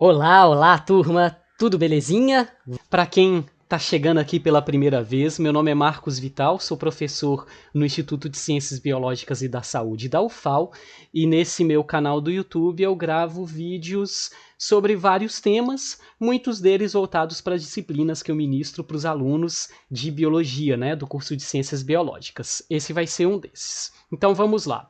Olá, olá, turma, tudo belezinha? Para quem está chegando aqui pela primeira vez, meu nome é Marcos Vital, sou professor no Instituto de Ciências Biológicas e da Saúde da UFAL, e nesse meu canal do YouTube eu gravo vídeos sobre vários temas, muitos deles voltados para disciplinas que eu ministro para os alunos de biologia, né, do curso de Ciências Biológicas. Esse vai ser um desses. Então vamos lá.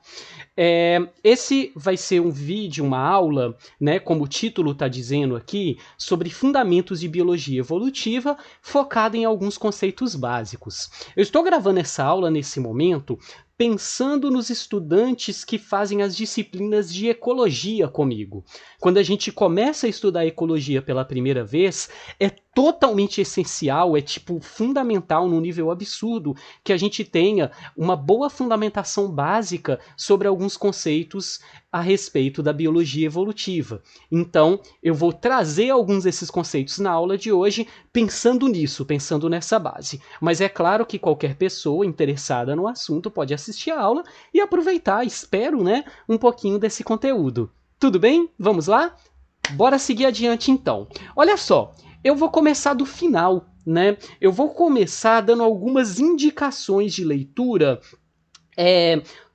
Esse vai ser um vídeo, uma aula, né, como o título está dizendo aqui, sobre fundamentos de biologia evolutiva, focada em alguns conceitos básicos. Eu estou gravando essa aula nesse momento pensando nos estudantes que fazem as disciplinas de ecologia comigo. Quando a gente começa a estudar ecologia pela primeira vez, é totalmente essencial, é tipo fundamental num nível absurdo que a gente tenha uma boa fundamentação básica sobre alguns conceitos a respeito da biologia evolutiva. Então, eu vou trazer alguns desses conceitos na aula de hoje pensando nisso, pensando nessa base. Mas é claro que qualquer pessoa interessada no assunto pode assistir a aula e aproveitar, espero, né, um pouquinho desse conteúdo. Tudo bem? Vamos lá? Bora seguir adiante então. Olha só, eu vou começar do final, né? Eu vou começar dando algumas indicações de leitura,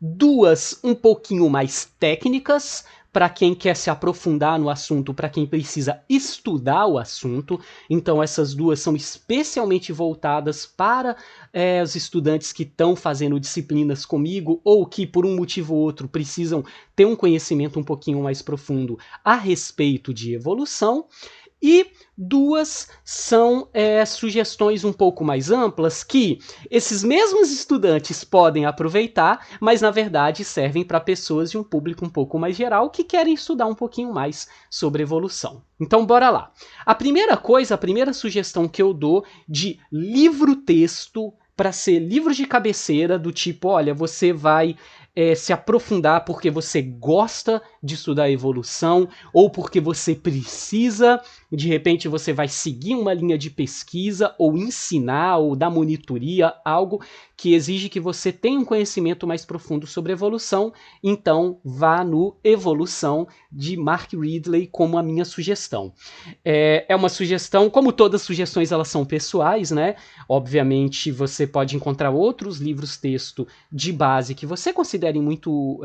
duas um pouquinho mais técnicas, para quem quer se aprofundar no assunto, para quem precisa estudar o assunto. Então essas duas são especialmente voltadas para os estudantes que estão fazendo disciplinas comigo ou que por um motivo ou outro precisam ter um conhecimento um pouquinho mais profundo a respeito de evolução. E duas são sugestões um pouco mais amplas que esses mesmos estudantes podem aproveitar, mas na verdade servem para pessoas de um público um pouco mais geral que querem estudar um pouquinho mais sobre evolução. Então bora lá. A primeira sugestão que eu dou de livro-texto para ser livro de cabeceira do tipo, olha, você vai se aprofundar porque você gosta de estudar evolução ou porque você precisa, de repente você vai seguir uma linha de pesquisa ou ensinar ou dar monitoria, algo que exige que você tenha um conhecimento mais profundo sobre evolução, então vá no Evolução de Mark Ridley como a minha sugestão. É uma sugestão, como todas as sugestões elas são pessoais, né? Obviamente você pode encontrar outros livros-texto de base que você considere muito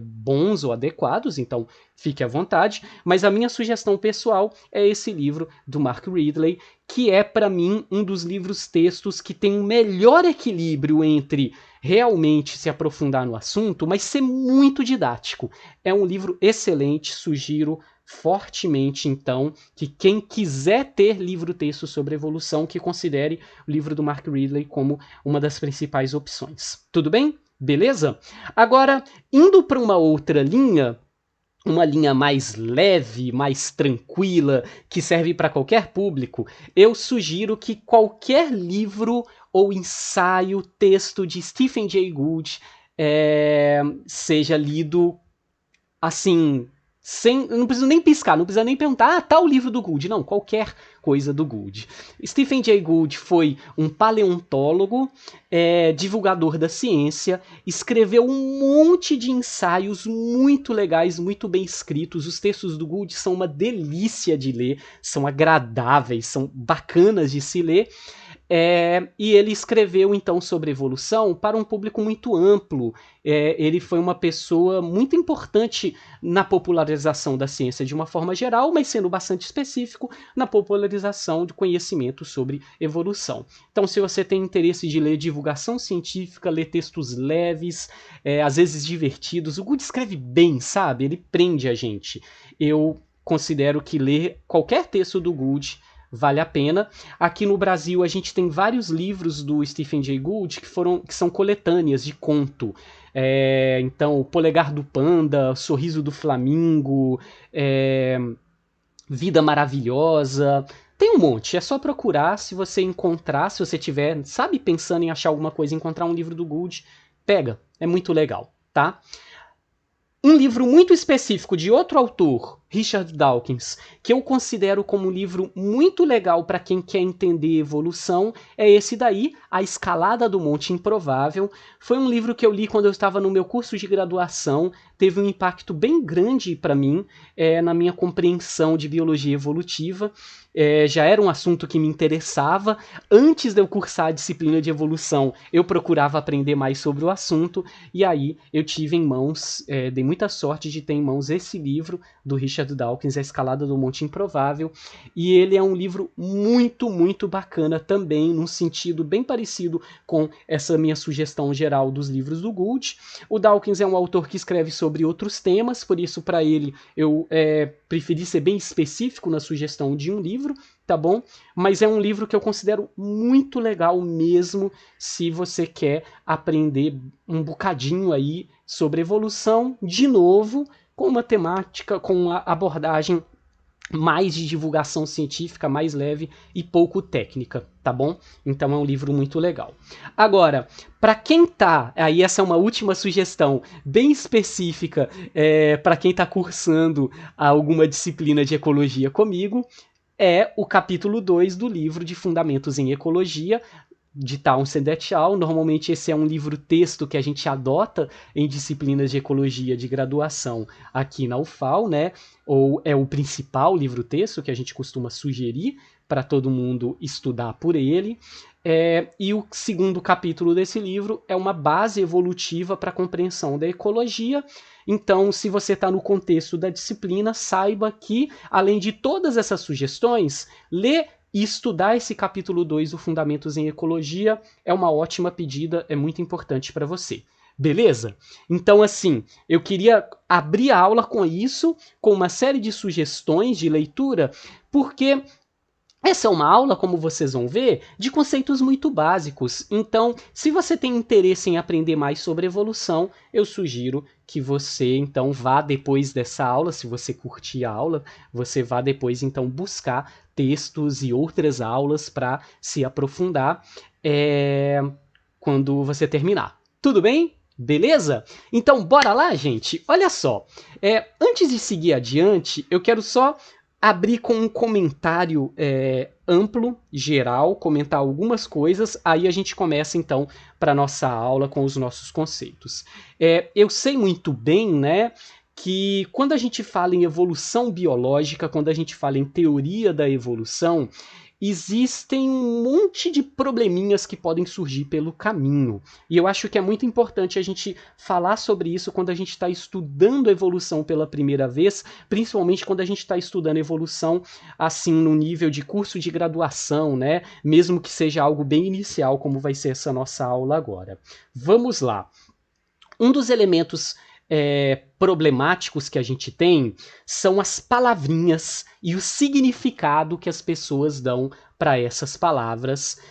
bons ou adequados, então fique à vontade, mas a minha sugestão pessoal é esse livro do Mark Ridley, que é para mim um dos livros-textos que tem um melhor equilíbrio entre realmente se aprofundar no assunto, mas ser muito didático. É um livro excelente, sugiro fortemente, então, que quem quiser ter livro-texto sobre evolução, que considere o livro do Mark Ridley como uma das principais opções. Tudo bem? Beleza? Agora, indo para uma outra linha, uma linha mais leve, mais tranquila, que serve para qualquer público, eu sugiro que qualquer livro ou ensaio, texto de Stephen Jay Gould seja lido assim, não precisa nem piscar, não precisa nem perguntar, tá o livro do Gould, não, qualquer coisa do Gould. Stephen Jay Gould foi um paleontólogo, divulgador da ciência, escreveu um monte de ensaios muito legais, muito bem escritos. Os textos do Gould são uma delícia de ler, são agradáveis, são bacanas de se ler. E ele escreveu então sobre evolução para um público muito amplo. Ele foi uma pessoa muito importante na popularização da ciência de uma forma geral, mas sendo bastante específico na popularização de conhecimento sobre evolução. Então, se você tem interesse de ler divulgação científica, ler textos leves, às vezes divertidos, o Gould escreve bem, sabe? Ele prende a gente. Eu considero que ler qualquer texto do Gould vale a pena. Aqui no Brasil a gente tem vários livros do Stephen Jay Gould que são coletâneas de conto. Então, O Polegar do Panda, Sorriso do Flamingo, Vida Maravilhosa. Tem um monte, é só procurar. Se você encontrar, se você tiver, sabe, pensando em achar alguma coisa, encontrar um livro do Gould, pega, é muito legal, tá? Um livro muito específico de outro autor Richard Dawkins, que eu considero como um livro muito legal para quem quer entender evolução, é esse daí, A Escalada do Monte Improvável. Foi um livro que eu li quando eu estava no meu curso de graduação, teve um impacto bem grande para mim, na minha compreensão de biologia evolutiva. Já era um assunto que me interessava. Antes de eu cursar a disciplina de evolução, eu procurava aprender mais sobre o assunto, e aí eu tive em mãos, dei muita sorte de ter em mãos esse livro do Richard Dawkins, A Escalada do Monte Improvável, e ele é um livro muito, muito bacana também, num sentido bem parecido com essa minha sugestão geral dos livros do Gould. O Dawkins é um autor que escreve sobre outros temas, por isso para ele eu preferi ser bem específico na sugestão de um livro, tá bom? Mas é um livro que eu considero muito legal mesmo, se você quer aprender um bocadinho aí sobre evolução, de novo, com uma temática, com uma abordagem mais de divulgação científica, mais leve e pouco técnica, tá bom? Então é um livro muito legal. Agora, para quem tá, aí essa é uma última sugestão bem específica, para quem tá cursando alguma disciplina de ecologia comigo, é o capítulo 2 do livro de Fundamentos em Ecologia, de Townsend et al. Normalmente esse é um livro-texto que a gente adota em disciplinas de ecologia de graduação aqui na UFAL, né? Ou é o principal livro-texto que a gente costuma sugerir para todo mundo estudar por ele. E o segundo capítulo desse livro é uma base evolutiva para a compreensão da ecologia. Então, se você está no contexto da disciplina, saiba que, além de todas essas sugestões, ler e estudar esse capítulo 2 do Fundamentos em Ecologia é uma ótima pedida, é muito importante para você. Beleza? Então, assim, eu queria abrir a aula com isso, com uma série de sugestões de leitura, porque essa é uma aula, como vocês vão ver, de conceitos muito básicos. Então, se você tem interesse em aprender mais sobre evolução, eu sugiro que você, então, vá depois dessa aula, se você curtir a aula, você vá depois, então, buscar textos e outras aulas para se aprofundar quando você terminar. Tudo bem? Beleza? Então, bora lá, gente? Olha só, antes de seguir adiante, eu quero só abrir com um comentário amplo, geral, comentar algumas coisas, aí a gente começa então para nossa aula com os nossos conceitos. Eu sei muito bem, né, que quando a gente fala em evolução biológica, quando a gente fala em teoria da evolução, existem um monte de probleminhas que podem surgir pelo caminho. E eu acho que é muito importante a gente falar sobre isso quando a gente está estudando evolução pela primeira vez, principalmente quando a gente está estudando evolução assim no nível de curso de graduação, né? Mesmo que seja algo bem inicial, como vai ser essa nossa aula agora. Vamos lá. Um dos elementos problemáticos que a gente tem são as palavrinhas e o significado que as pessoas dão para essas palavras,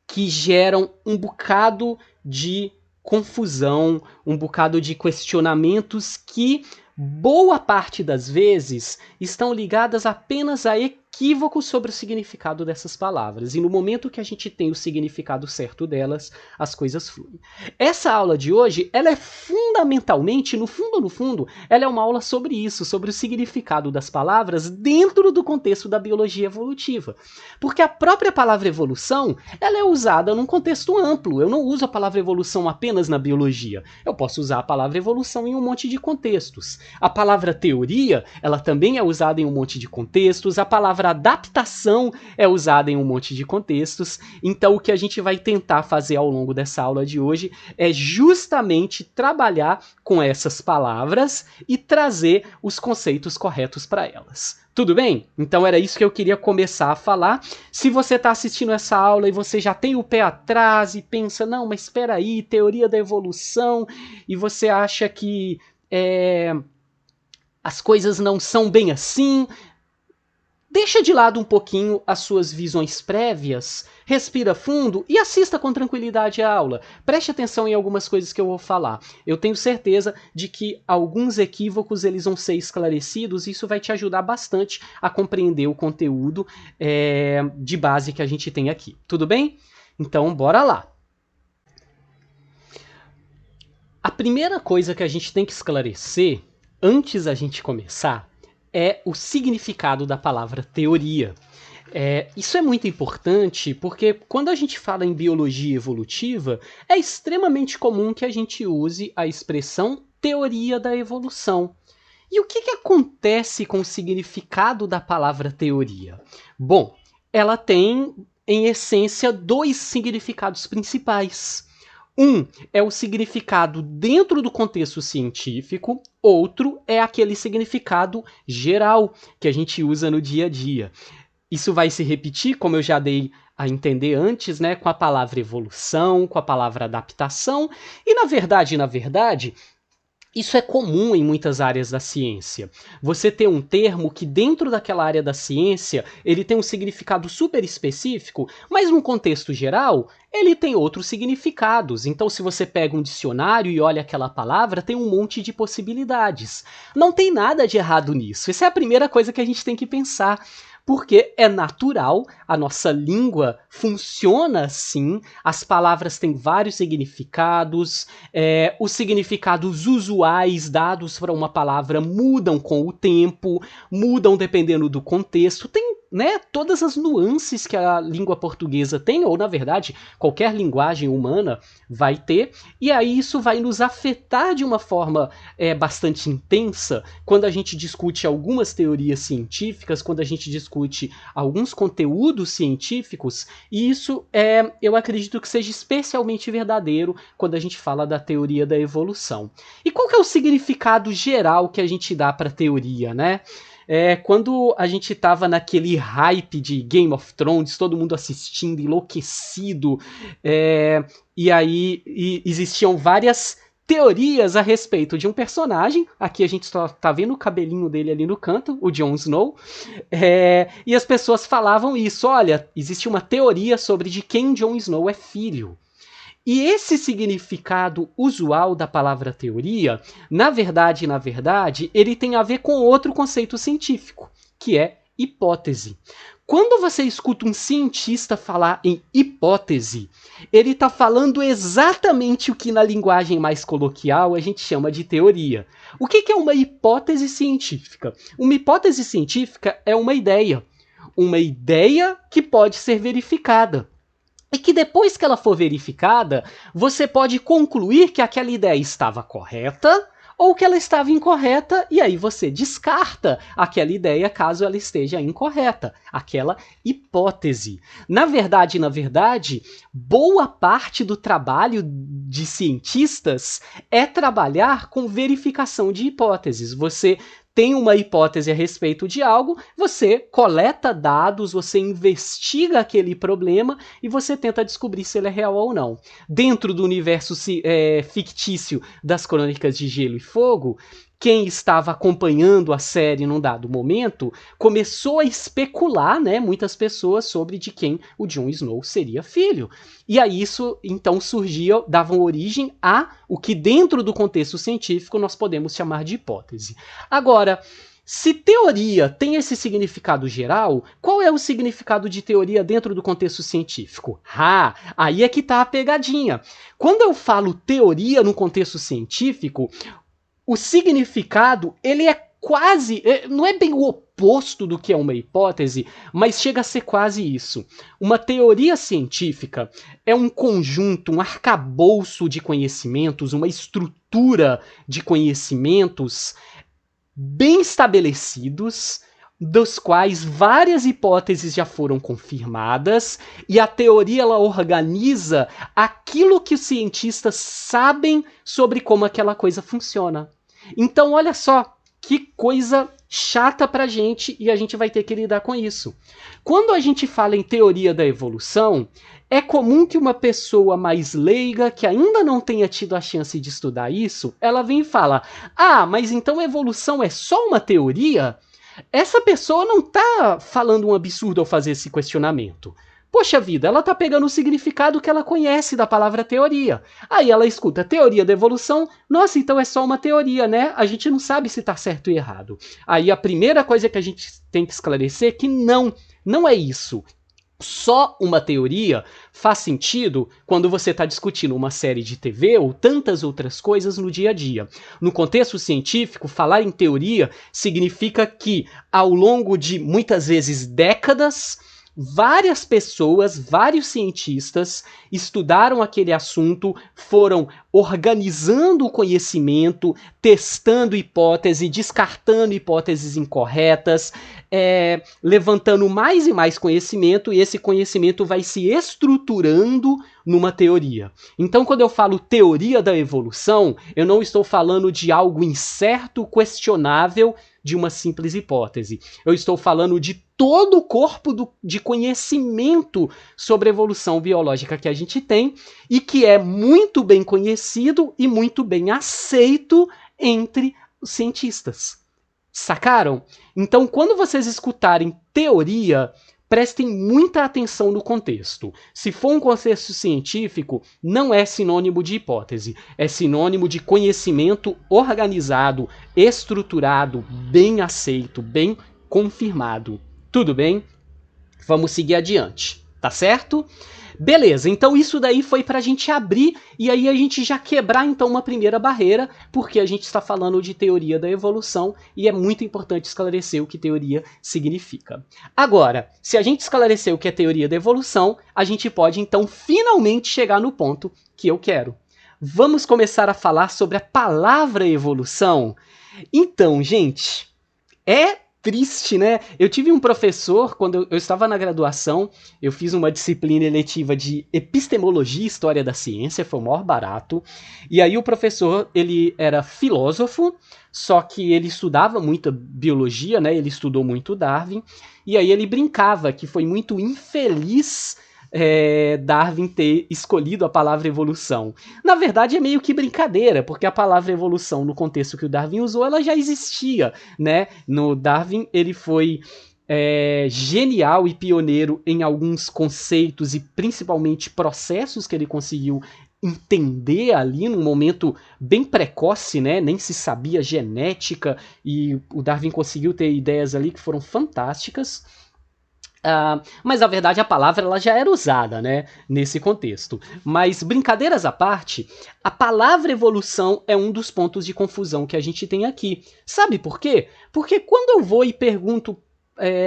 que geram um bocado de confusão, um bocado de questionamentos que boa parte das vezes estão ligadas apenas a equívocos sobre o significado dessas palavras. E no momento que a gente tem o significado certo delas, as coisas fluem. Essa aula de hoje, ela é fundamentalmente, no fundo, ela é uma aula sobre isso, sobre o significado das palavras dentro do contexto da biologia evolutiva. Porque a própria palavra evolução, ela é usada num contexto amplo. Eu não uso a palavra evolução apenas na biologia. Eu posso usar a palavra evolução em um monte de contextos. A palavra teoria, ela também é usada em um monte de contextos. A palavra adaptação é usada em um monte de contextos. Então, o que a gente vai tentar fazer ao longo dessa aula de hoje é justamente trabalhar com essas palavras e trazer os conceitos corretos para elas. Tudo bem? Então era isso que eu queria começar a falar. Se você está assistindo essa aula e você já tem o pé atrás e pensa, não, mas espera aí, teoria da evolução, e você acha que as coisas não são bem assim, deixa de lado um pouquinho as suas visões prévias, respira fundo e assista com tranquilidade a aula. Preste atenção em algumas coisas que eu vou falar. Eu tenho certeza de que alguns equívocos eles vão ser esclarecidos e isso vai te ajudar bastante a compreender o conteúdo de base que a gente tem aqui. Tudo bem? Então, bora lá. A primeira coisa que a gente tem que esclarecer antes da gente começar é o significado da palavra teoria. Isso é muito importante porque quando a gente fala em biologia evolutiva, é extremamente comum que a gente use a expressão teoria da evolução. E o que acontece com o significado da palavra teoria? Bom, ela tem, em essência, dois significados principais. Um é o significado dentro do contexto científico, outro é aquele significado geral que a gente usa no dia a dia. Isso vai se repetir, como eu já dei a entender antes, né, com a palavra evolução, com a palavra adaptação, e na verdade, isso é comum em muitas áreas da ciência. Você ter um termo que dentro daquela área da ciência, ele tem um significado super específico, mas num contexto geral, ele tem outros significados. Então, se você pega um dicionário e olha aquela palavra, tem um monte de possibilidades. Não tem nada de errado nisso. Essa é a primeira coisa que a gente tem que pensar. Porque é natural, a nossa língua funciona assim, as palavras têm vários significados, os significados usuais dados para uma palavra mudam com o tempo, mudam dependendo do contexto, tem, né, todas as nuances que a língua portuguesa tem, ou na verdade, qualquer linguagem humana vai ter, e aí isso vai nos afetar de uma forma bastante intensa quando a gente discute algumas teorias científicas, quando a gente discute alguns conteúdos científicos, e isso eu acredito que seja especialmente verdadeiro quando a gente fala da teoria da evolução. E qual que é o significado geral que a gente dá para a teoria, né? Quando a gente tava naquele hype de Game of Thrones, todo mundo assistindo, enlouquecido, e aí existiam várias teorias a respeito de um personagem. Aqui a gente só tá vendo o cabelinho dele ali no canto, o Jon Snow, e as pessoas falavam isso, olha, existe uma teoria sobre de quem Jon Snow é filho. E esse significado usual da palavra teoria, na verdade, ele tem a ver com outro conceito científico, que é hipótese. Quando você escuta um cientista falar em hipótese, ele está falando exatamente o que na linguagem mais coloquial a gente chama de teoria. O que é uma hipótese científica? Uma hipótese científica é uma ideia que pode ser verificada. E que depois que ela for verificada, você pode concluir que aquela ideia estava correta ou que ela estava incorreta, e aí você descarta aquela ideia caso ela esteja incorreta, aquela hipótese. Na verdade, boa parte do trabalho de cientistas é trabalhar com verificação de hipóteses. Você tem uma hipótese a respeito de algo, você coleta dados, você investiga aquele problema e você tenta descobrir se ele é real ou não. Dentro do universo fictício das Crônicas de Gelo e Fogo, quem estava acompanhando a série num dado momento começou a especular, né, muitas pessoas sobre de quem o Jon Snow seria filho. E aí isso então davam origem a o que dentro do contexto científico nós podemos chamar de hipótese. Agora, se teoria tem esse significado geral, qual é o significado de teoria dentro do contexto científico? Aí é que tá a pegadinha. Quando eu falo teoria no contexto científico, o significado, ele é quase, não é bem o oposto do que é uma hipótese, mas chega a ser quase isso. Uma teoria científica é um conjunto, um arcabouço de conhecimentos, uma estrutura de conhecimentos bem estabelecidos, dos quais várias hipóteses já foram confirmadas, e a teoria ela organiza aquilo que os cientistas sabem sobre como aquela coisa funciona. Então, olha só, que coisa chata pra gente, e a gente vai ter que lidar com isso. Quando a gente fala em teoria da evolução, é comum que uma pessoa mais leiga, que ainda não tenha tido a chance de estudar isso, ela vem e fala, mas então evolução é só uma teoria? Essa pessoa não tá falando um absurdo ao fazer esse questionamento. Poxa vida, ela tá pegando o significado que ela conhece da palavra teoria. Aí ela escuta teoria da evolução, nossa, então é só uma teoria, né? A gente não sabe se tá certo ou errado. Aí a primeira coisa que a gente tem que esclarecer é que não é isso. Só uma teoria faz sentido quando você está discutindo uma série de TV ou tantas outras coisas no dia a dia. No contexto científico, falar em teoria significa que, ao longo de, muitas vezes, décadas, várias pessoas, vários cientistas estudaram aquele assunto, foram organizando o conhecimento, testando hipóteses, descartando hipóteses incorretas, levantando mais e mais conhecimento, e esse conhecimento vai se estruturando numa teoria. Então, quando eu falo teoria da evolução, eu não estou falando de algo incerto, questionável, de uma simples hipótese. Eu estou falando de todo o corpo de conhecimento sobre a evolução biológica que a gente tem e que é muito bem conhecido e muito bem aceito entre os cientistas. Sacaram? Então, quando vocês escutarem teoria, prestem muita atenção no contexto. Se for um contexto científico, não é sinônimo de hipótese, é sinônimo de conhecimento organizado, estruturado, bem aceito, bem confirmado. Tudo bem? Vamos seguir adiante, tá certo? Beleza, então isso daí foi para a gente abrir e aí a gente já quebrar então uma primeira barreira, porque a gente está falando de teoria da evolução e é muito importante esclarecer o que teoria significa. Agora, se a gente esclarecer o que é teoria da evolução, a gente pode então finalmente chegar no ponto que eu quero. Vamos começar a falar sobre a palavra evolução? Então, gente, triste, né? Eu tive um professor, quando eu estava na graduação, eu fiz uma disciplina eletiva de epistemologia e história da ciência, foi o maior barato, e aí o professor, ele era filósofo, só que ele estudava muita biologia, né? Ele estudou muito Darwin, e aí ele brincava que foi muito infeliz Darwin ter escolhido a palavra evolução. Na verdade é meio que brincadeira, porque a palavra evolução, no contexto que o Darwin usou, ela já existia, né? No Darwin ele foi genial e pioneiro em alguns conceitos e principalmente processos que ele conseguiu entender ali num momento bem precoce, né? Nem se sabia genética e o Darwin conseguiu ter ideias ali que foram fantásticas. Mas na verdade a palavra ela já era usada, né, nesse contexto. Mas brincadeiras à parte, a palavra evolução é um dos pontos de confusão que a gente tem aqui. Sabe por quê? Porque quando eu vou e pergunto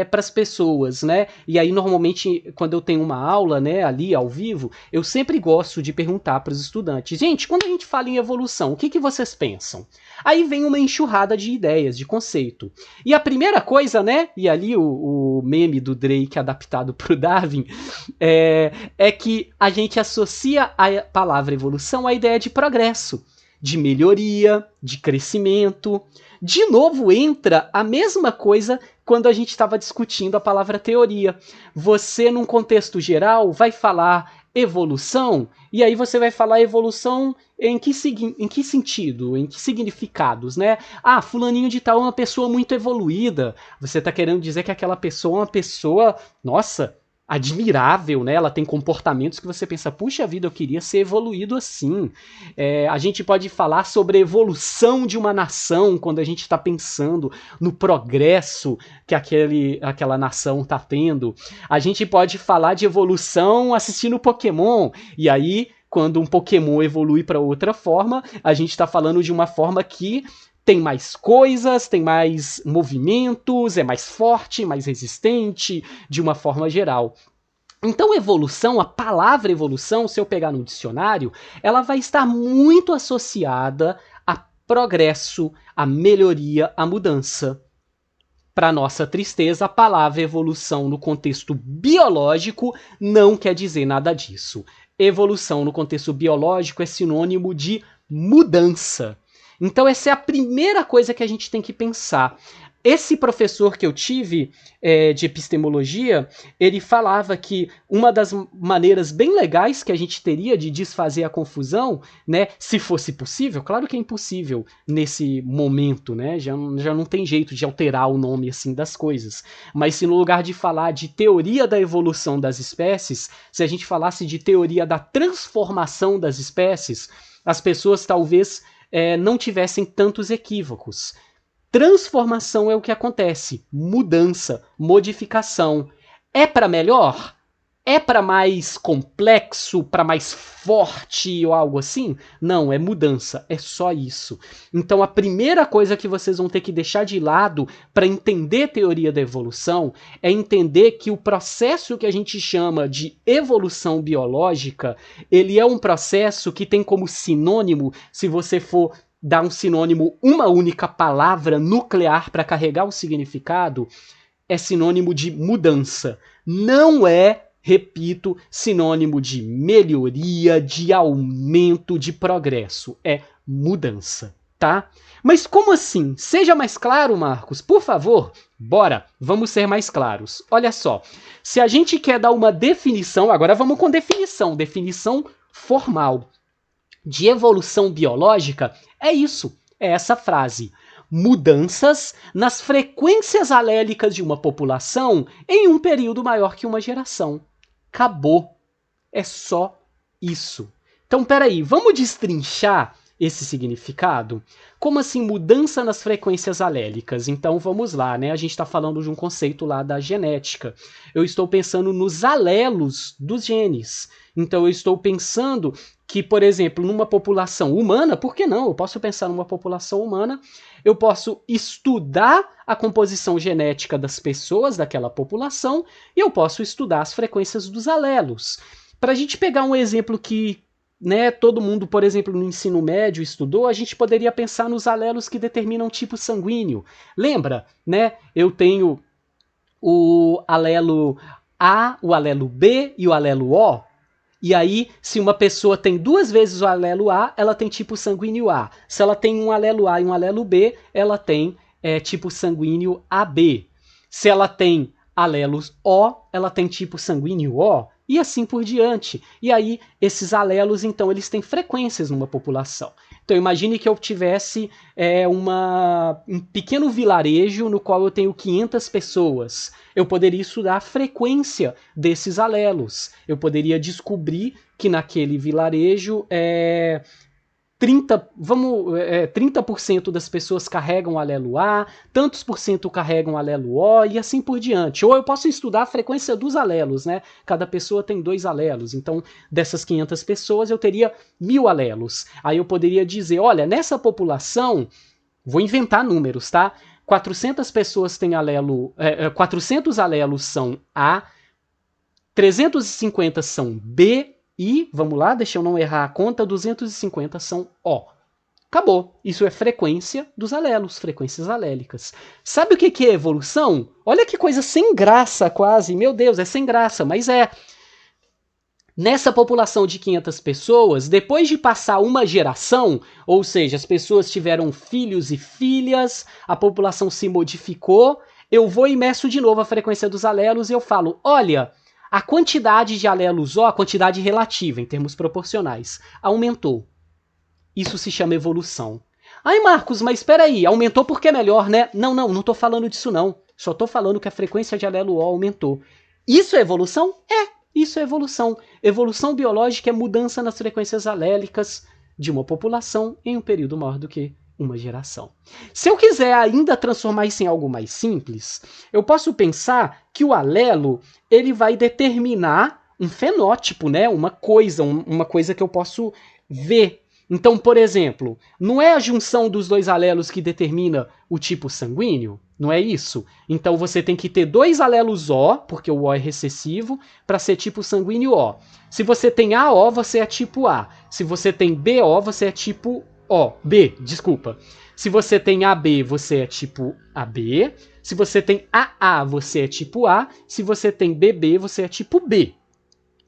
para as pessoas, né? E aí normalmente quando eu tenho uma aula, né, ali ao vivo, eu sempre gosto de perguntar para os estudantes: gente, quando a gente fala em evolução, o que vocês pensam? Aí vem uma enxurrada de ideias, de conceito. E a primeira coisa, né? E ali o meme do Drake adaptado para o Darwin é que a gente associa a palavra evolução à ideia de progresso, de melhoria, de crescimento. De novo entra a mesma coisa quando a gente estava discutindo a palavra teoria. Você, num contexto geral, vai falar evolução, e aí você vai falar evolução em que sentido, em que significados, né? Ah, fulaninho de tal é uma pessoa muito evoluída. Você está querendo dizer que aquela pessoa é uma pessoa, nossa, admirável, né? Ela tem comportamentos que você pensa, puxa vida, eu queria ser evoluído assim. A gente pode falar sobre a evolução de uma nação quando a gente está pensando no progresso que aquela nação está tendo. A gente pode falar de evolução assistindo Pokémon, e aí quando um Pokémon evolui para outra forma, a gente está falando de uma forma que tem mais coisas, tem mais movimentos, é mais forte, mais resistente, de uma forma geral. Então, evolução, a palavra evolução, se eu pegar no dicionário, ela vai estar muito associada a progresso, a melhoria, a mudança. Para nossa tristeza, a palavra evolução no contexto biológico não quer dizer nada disso. Evolução no contexto biológico é sinônimo de mudança. Então essa é a primeira coisa que a gente tem que pensar. Esse professor que eu tive de epistemologia, ele falava que uma das maneiras bem legais que a gente teria de desfazer a confusão, né, se fosse possível, claro que é impossível nesse momento, né, já não tem jeito de alterar o nome assim das coisas, mas se no lugar de falar de teoria da evolução das espécies, se a gente falasse de teoria da transformação das espécies, as pessoas talvez não tivessem tantos equívocos. Transformação é o que acontece, mudança, modificação. É para melhor? É para mais complexo, para mais forte ou algo assim? Não, é mudança, é só isso. Então a primeira coisa que vocês vão ter que deixar de lado para entender teoria da evolução é entender que o processo que a gente chama de evolução biológica, ele é um processo que tem como sinônimo, se você for dar um sinônimo, uma única palavra nuclear para carregar o significado, é sinônimo de mudança. Não é, repito, sinônimo de melhoria, de aumento, de progresso. É mudança, tá? Mas como assim? Seja mais claro, Marcos, por favor. Bora, vamos ser mais claros. Olha só, se a gente quer dar uma definição, agora vamos com definição formal de evolução biológica, é isso, é essa frase. Mudanças nas frequências alélicas de uma população em um período maior que uma geração. Acabou. É só isso. Então, peraí, vamos destrinchar esse significado? Como assim mudança nas frequências alélicas? Então, vamos lá, né? A gente está falando de um conceito lá da genética. Eu estou pensando nos alelos dos genes. Então, eu estou pensando que, por exemplo, numa população humana, por que não? Eu posso pensar numa população humana, eu posso estudar a composição genética das pessoas daquela população e eu posso estudar as frequências dos alelos. Para a gente pegar um exemplo que, né, todo mundo, por exemplo, no ensino médio estudou, a gente poderia pensar nos alelos que determinam tipo sanguíneo. Lembra, né? Eu tenho o alelo A, o alelo B e o alelo O. E aí, se uma pessoa tem duas vezes o alelo A, ela tem tipo sanguíneo A. Se ela tem um alelo A e um alelo B, ela tem tipo sanguíneo AB. Se ela tem alelos O, ela tem tipo sanguíneo O. E assim por diante. E aí, esses alelos, então, eles têm frequências numa população. Então, imagine que eu tivesse um pequeno vilarejo no qual eu tenho 500 pessoas. Eu poderia estudar a frequência desses alelos. Eu poderia descobrir que naquele vilarejo 30% das pessoas carregam o alelo A, tantos por cento carregam o alelo O e assim por diante. Ou eu posso estudar a frequência dos alelos, né? Cada pessoa tem 2 alelos. Então, dessas 500 pessoas, eu teria 1000 alelos. Aí eu poderia dizer, olha, nessa população, vou inventar números, tá? 400 pessoas têm 400 alelos são A, 350 são B, e, vamos lá, deixa eu não errar a conta, 250 são O. Acabou. Isso é frequência dos alelos, frequências alélicas. Sabe o que é evolução? Olha que coisa sem graça quase. Meu Deus, é sem graça, mas é. Nessa população de 500 pessoas, depois de passar uma geração, ou seja, as pessoas tiveram filhos e filhas, a população se modificou, eu vou e meço de novo a frequência dos alelos e eu falo, olha, a quantidade de alelos O, a quantidade relativa, em termos proporcionais, aumentou. Isso se chama evolução. Ai, Marcos, mas espera aí, aumentou porque é melhor, né? Não tô falando disso não. Só tô falando que a frequência de alelo O aumentou. Isso é evolução? Isso é evolução. Evolução biológica é mudança nas frequências alélicas de uma população em um período maior do que uma geração. Se eu quiser ainda transformar isso em algo mais simples, eu posso pensar que o alelo ele vai determinar um fenótipo, né? Uma coisa que eu posso ver. Então, por exemplo, não é a junção dos 2 alelos que determina o tipo sanguíneo? Não é isso? Então você tem que ter 2 alelos O, porque o O é recessivo, para ser tipo sanguíneo O. Se você tem AO, você é tipo A. Se você tem BO, você é tipo B, desculpa. Se você tem AB, você é tipo AB. Se você tem AA, você é tipo A. Se você tem BB, você é tipo B.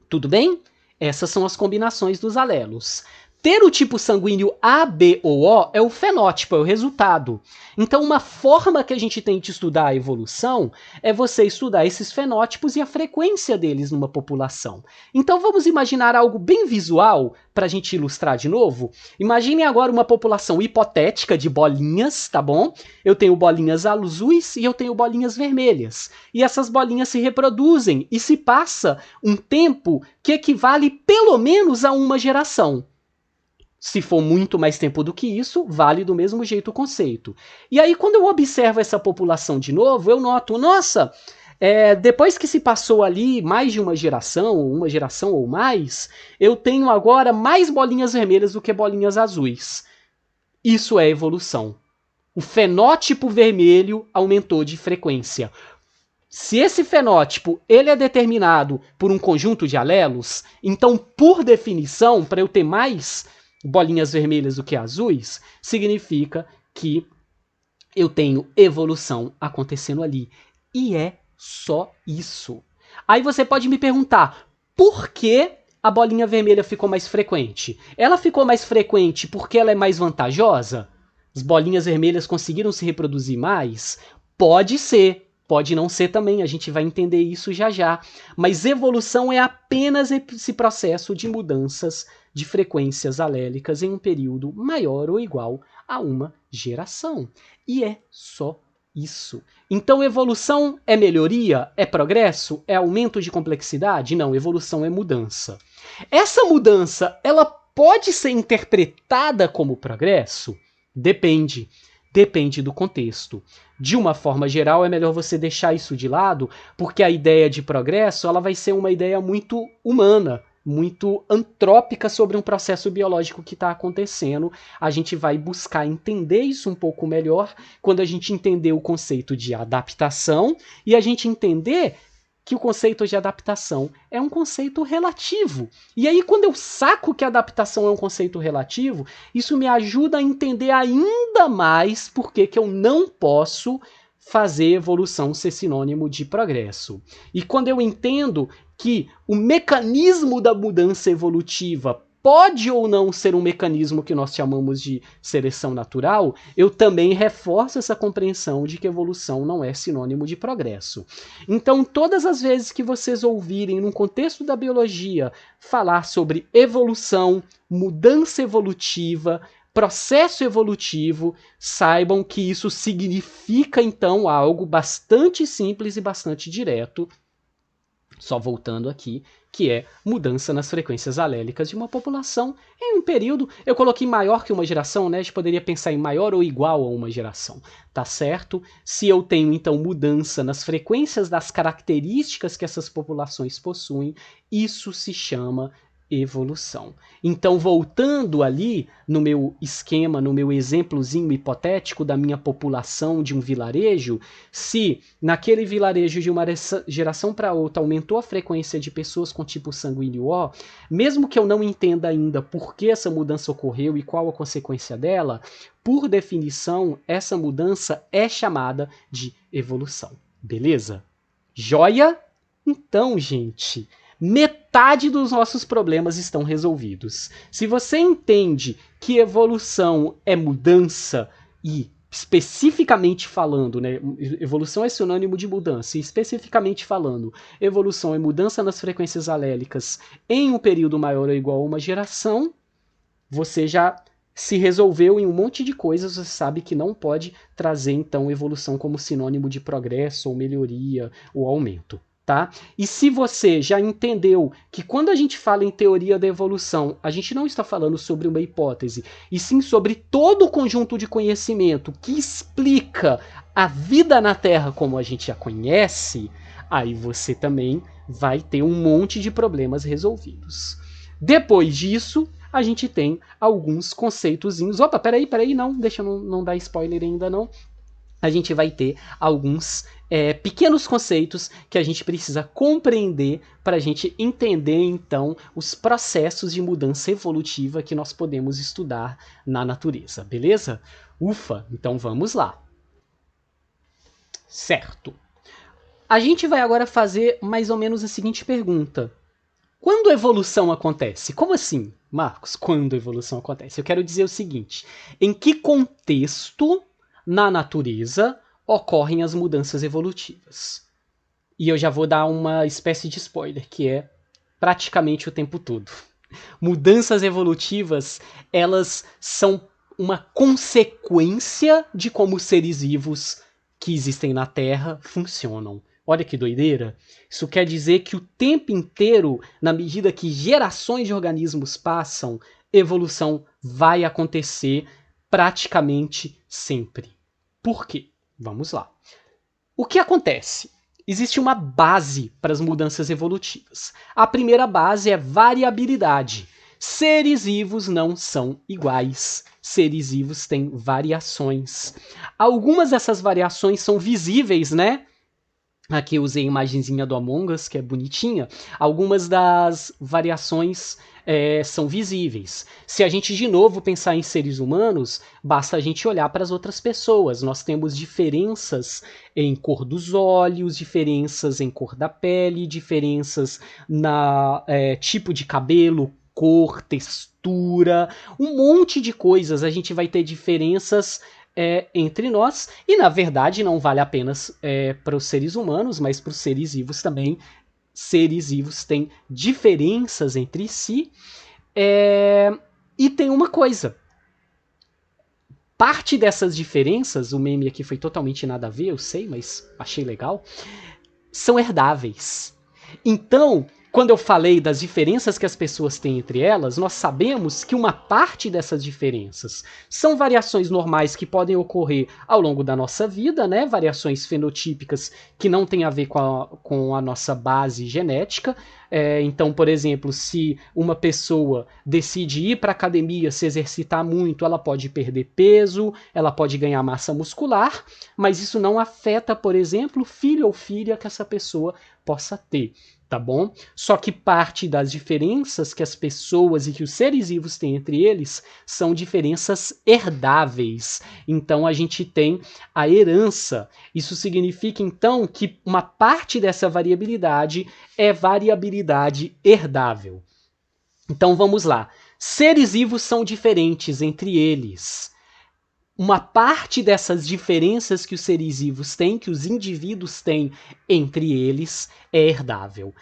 Tudo bem? Essas são as combinações dos alelos. Ter o tipo sanguíneo A, B ou O é o fenótipo, é o resultado. Então, uma forma que a gente tem de estudar a evolução é você estudar esses fenótipos e a frequência deles numa população. Então, vamos imaginar algo bem visual para a gente ilustrar de novo. Imaginem agora uma população hipotética de bolinhas, tá bom? Eu tenho bolinhas azuis e eu tenho bolinhas vermelhas. E essas bolinhas se reproduzem e se passa um tempo que equivale pelo menos a uma geração. Se for muito mais tempo do que isso, vale do mesmo jeito o conceito. E aí, quando eu observo essa população de novo, eu noto, nossa, Depois que se passou ali mais de uma geração ou mais, eu tenho agora mais bolinhas vermelhas do que bolinhas azuis. Isso é evolução. O fenótipo vermelho aumentou de frequência. Se esse fenótipo ele é determinado por um conjunto de alelos, então, por definição, para eu ter mais bolinhas vermelhas do que azuis, significa que eu tenho evolução acontecendo ali. E é só isso. Aí você pode me perguntar, por que a bolinha vermelha ficou mais frequente? Ela ficou mais frequente porque ela é mais vantajosa? As bolinhas vermelhas conseguiram se reproduzir mais? Pode ser, pode não ser também, a gente vai entender isso já já. Mas evolução é apenas esse processo de mudanças de frequências alélicas em um período maior ou igual a uma geração. E é só isso. Então, evolução é melhoria? É progresso? É aumento de complexidade? Não, evolução é mudança. Essa mudança, ela pode ser interpretada como progresso? Depende. Depende do contexto. De uma forma geral, é melhor você deixar isso de lado, porque a ideia de progresso ela vai ser uma ideia muito humana, muito antrópica sobre um processo biológico que está acontecendo. A gente vai buscar entender isso um pouco melhor quando a gente entender o conceito de adaptação e a gente entender que o conceito de adaptação é um conceito relativo. E aí, quando eu saco que a adaptação é um conceito relativo, isso me ajuda a entender ainda mais por que eu não posso fazer evolução ser sinônimo de progresso. E quando eu entendo que o mecanismo da mudança evolutiva pode ou não ser um mecanismo que nós chamamos de seleção natural, eu também reforço essa compreensão de que evolução não é sinônimo de progresso. Então, todas as vezes que vocês ouvirem, no contexto da biologia, falar sobre evolução, mudança evolutiva, processo evolutivo, saibam que isso significa, então, algo bastante simples e bastante direto, só voltando aqui, que é mudança nas frequências alélicas de uma população em um período, eu coloquei maior que uma geração, né? A gente poderia pensar em maior ou igual a uma geração, tá certo? Se eu tenho, então, mudança nas frequências das características que essas populações possuem, isso se chama evolução. Então, voltando ali no meu esquema, no meu exemplozinho hipotético da minha população de um vilarejo, se naquele vilarejo de uma geração para outra aumentou a frequência de pessoas com tipo sanguíneo O, mesmo que eu não entenda ainda por que essa mudança ocorreu e qual a consequência dela, por definição, essa mudança é chamada de evolução. Beleza? Joia? Então, gente, metade dos nossos problemas estão resolvidos. Se você entende que evolução é mudança e especificamente falando, né, evolução é sinônimo de mudança, e especificamente falando, evolução é mudança nas frequências alélicas em um período maior ou igual a uma geração, você já se resolveu em um monte de coisas, você sabe que não pode trazer então evolução como sinônimo de progresso ou melhoria ou aumento. Tá? E se você já entendeu que quando a gente fala em teoria da evolução, a gente não está falando sobre uma hipótese, e sim sobre todo o conjunto de conhecimento que explica a vida na Terra como a gente a conhece, aí você também vai ter um monte de problemas resolvidos. Depois disso, a gente tem alguns conceitozinhos. Opa, peraí, não, deixa eu não dar spoiler ainda não. A gente vai ter alguns pequenos conceitos que a gente precisa compreender para a gente entender, então, os processos de mudança evolutiva que nós podemos estudar na natureza, beleza? Ufa, então vamos lá. Certo. A gente vai agora fazer mais ou menos a seguinte pergunta. Quando a evolução acontece? Como assim, Marcos, quando a evolução acontece? Eu quero dizer o seguinte, em que contexto na natureza ocorrem as mudanças evolutivas? E eu já vou dar uma espécie de spoiler, que é praticamente o tempo todo. Mudanças evolutivas, elas são uma consequência de como os seres vivos que existem na Terra funcionam. Olha que doideira. Isso quer dizer que o tempo inteiro, na medida que gerações de organismos passam, evolução vai acontecer praticamente sempre. Por quê? Vamos lá. O que acontece? existe uma base para as mudanças evolutivas. A primeira base é variabilidade. Seres vivos não são iguais. Seres vivos têm variações. Algumas dessas variações são visíveis, né? Aqui eu usei a imagenzinha do Among Us, que é bonitinha. Algumas das variações são visíveis. Se a gente, de novo, pensar em seres humanos, basta a gente olhar para as outras pessoas. Nós temos diferenças em cor dos olhos, diferenças em cor da pele, diferenças na tipo de cabelo, cor, textura, um monte de coisas. A gente vai ter diferenças entre nós, e na verdade não vale apenas para os seres humanos, mas para os seres vivos também. Seres vivos têm diferenças entre si, e tem uma coisa, parte dessas diferenças, o meme aqui foi totalmente nada a ver, eu sei, mas achei legal, são herdáveis. Então, quando eu falei das diferenças que as pessoas têm entre elas, nós sabemos que uma parte dessas diferenças são variações normais que podem ocorrer ao longo da nossa vida, né? Variações fenotípicas que não têm a ver com a nossa base genética. Então, por exemplo, se uma pessoa decide ir para a academia, se exercitar muito, ela pode perder peso, ela pode ganhar massa muscular, mas isso não afeta, por exemplo, o filho ou filha que essa pessoa possa ter. Tá bom? Só que parte das diferenças que as pessoas e que os seres vivos têm entre eles são diferenças herdáveis. Então a gente tem a herança. Isso significa então que uma parte dessa variabilidade é variabilidade herdável. Então vamos lá. Seres vivos são diferentes entre eles. Uma parte dessas diferenças que os seres vivos têm, que os indivíduos têm entre eles, é herdável.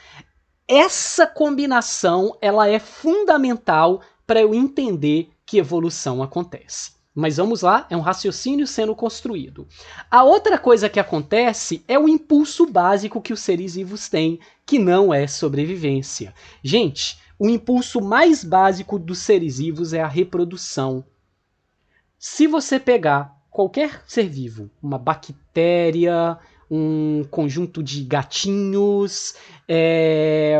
Essa combinação ela é fundamental para eu entender que evolução acontece. Mas vamos lá, é um raciocínio sendo construído. A outra coisa que acontece é o impulso básico que os seres vivos têm, que não é sobrevivência. Gente, o impulso mais básico dos seres vivos é a reprodução. Se você pegar qualquer ser vivo, uma bactéria, um conjunto de gatinhos,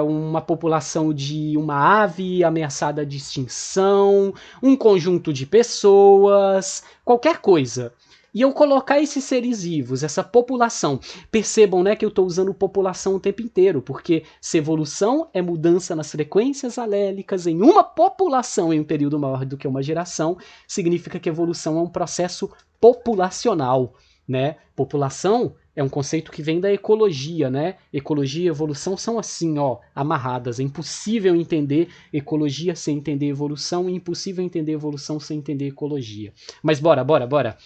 uma população de uma ave ameaçada de extinção, um conjunto de pessoas, qualquer coisa, e eu colocar esses seres vivos, essa população, percebam, né, que eu estou usando população o tempo inteiro, porque se evolução é mudança nas frequências alélicas em uma população em um período maior do que uma geração, significa que evolução é um processo populacional, né? População é um conceito que vem da ecologia, né? Ecologia e evolução são assim, ó, amarradas. É impossível entender ecologia sem entender evolução, e impossível entender evolução sem entender ecologia. Mas bora.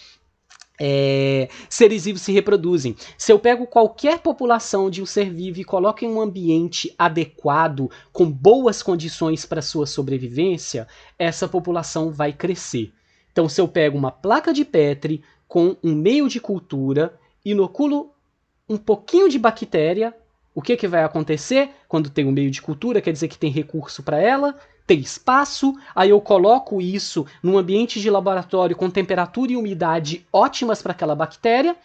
Seres vivos se reproduzem. Se eu pego qualquer população de um ser vivo e coloco em um ambiente adequado, com boas condições para sua sobrevivência, essa população vai crescer. Então, se eu pego uma placa de Petri com um meio de cultura, inoculo um pouquinho de bactéria, o que vai acontecer? Quando tem um meio de cultura, quer dizer que tem recurso para ela, tem espaço, aí eu coloco isso num ambiente de laboratório com temperatura e umidade ótimas para aquela bactéria,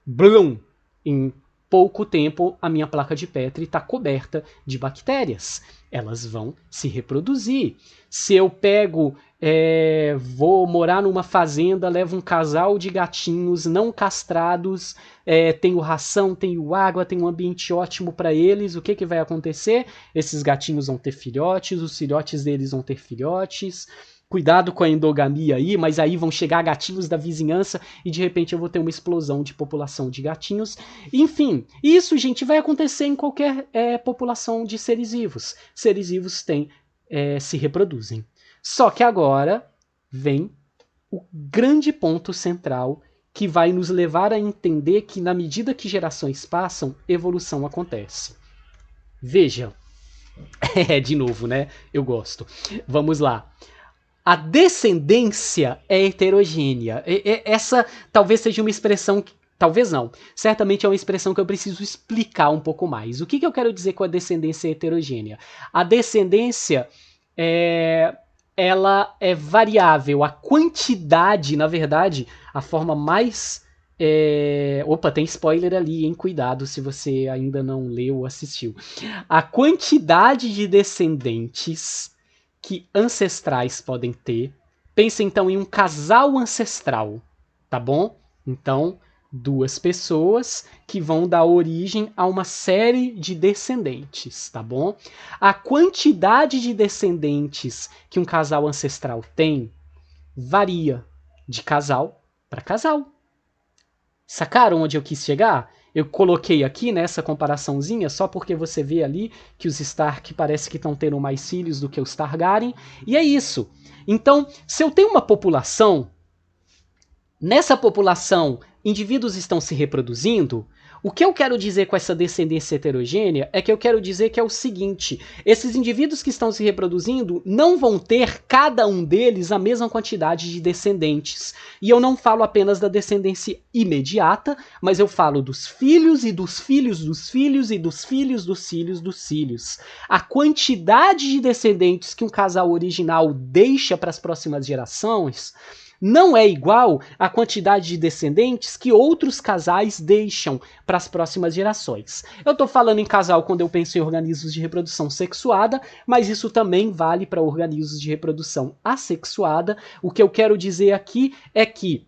blum, em pouco tempo a minha placa de Petri está coberta de bactérias. Elas vão se reproduzir. Se eu pego, vou morar numa fazenda, levo um casal de gatinhos não castrados, tenho ração, tenho água, tenho um ambiente ótimo para eles, o que vai acontecer? Esses gatinhos vão ter filhotes, os filhotes deles vão ter filhotes. Cuidado com a endogamia aí, mas aí vão chegar gatinhos da vizinhança e de repente eu vou ter uma explosão de população de gatinhos. Enfim, isso, gente, vai acontecer em qualquer população de seres vivos. Seres vivos se reproduzem. Só que agora vem o grande ponto central que vai nos levar a entender que na medida que gerações passam, evolução acontece. Veja, de novo, né? Eu gosto. Vamos lá. A descendência é heterogênea. Essa talvez seja uma expressão que... Talvez não. Certamente é uma expressão que eu preciso explicar um pouco mais. O que eu quero dizer com a descendência heterogênea? A descendência ela é variável. A quantidade, na verdade, a forma mais Opa, tem spoiler ali, hein? Cuidado se você ainda não leu ou assistiu. A quantidade de descendentes que ancestrais podem ter. Pensa então em um casal ancestral, tá bom? Então, duas pessoas que vão dar origem a uma série de descendentes, tá bom? A quantidade de descendentes que um casal ancestral tem varia de casal para casal. Sacaram onde eu quis chegar? Eu coloquei aqui nessa comparaçãozinha só porque você vê ali que os Stark parece que estão tendo mais filhos do que os Targaryen. E é isso. Então, se eu tenho uma população, nessa população, indivíduos estão se reproduzindo. O que eu quero dizer com essa descendência heterogênea é que eu quero dizer que é o seguinte: esses indivíduos que estão se reproduzindo não vão ter, cada um deles, a mesma quantidade de descendentes. E eu não falo apenas da descendência imediata, mas eu falo dos filhos e dos filhos dos filhos e dos filhos dos filhos dos filhos. A quantidade de descendentes que um casal original deixa para as próximas gerações não é igual à quantidade de descendentes que outros casais deixam para as próximas gerações. Eu estou falando em casal quando eu penso em organismos de reprodução sexuada, mas isso também vale para organismos de reprodução assexuada. O que eu quero dizer aqui é que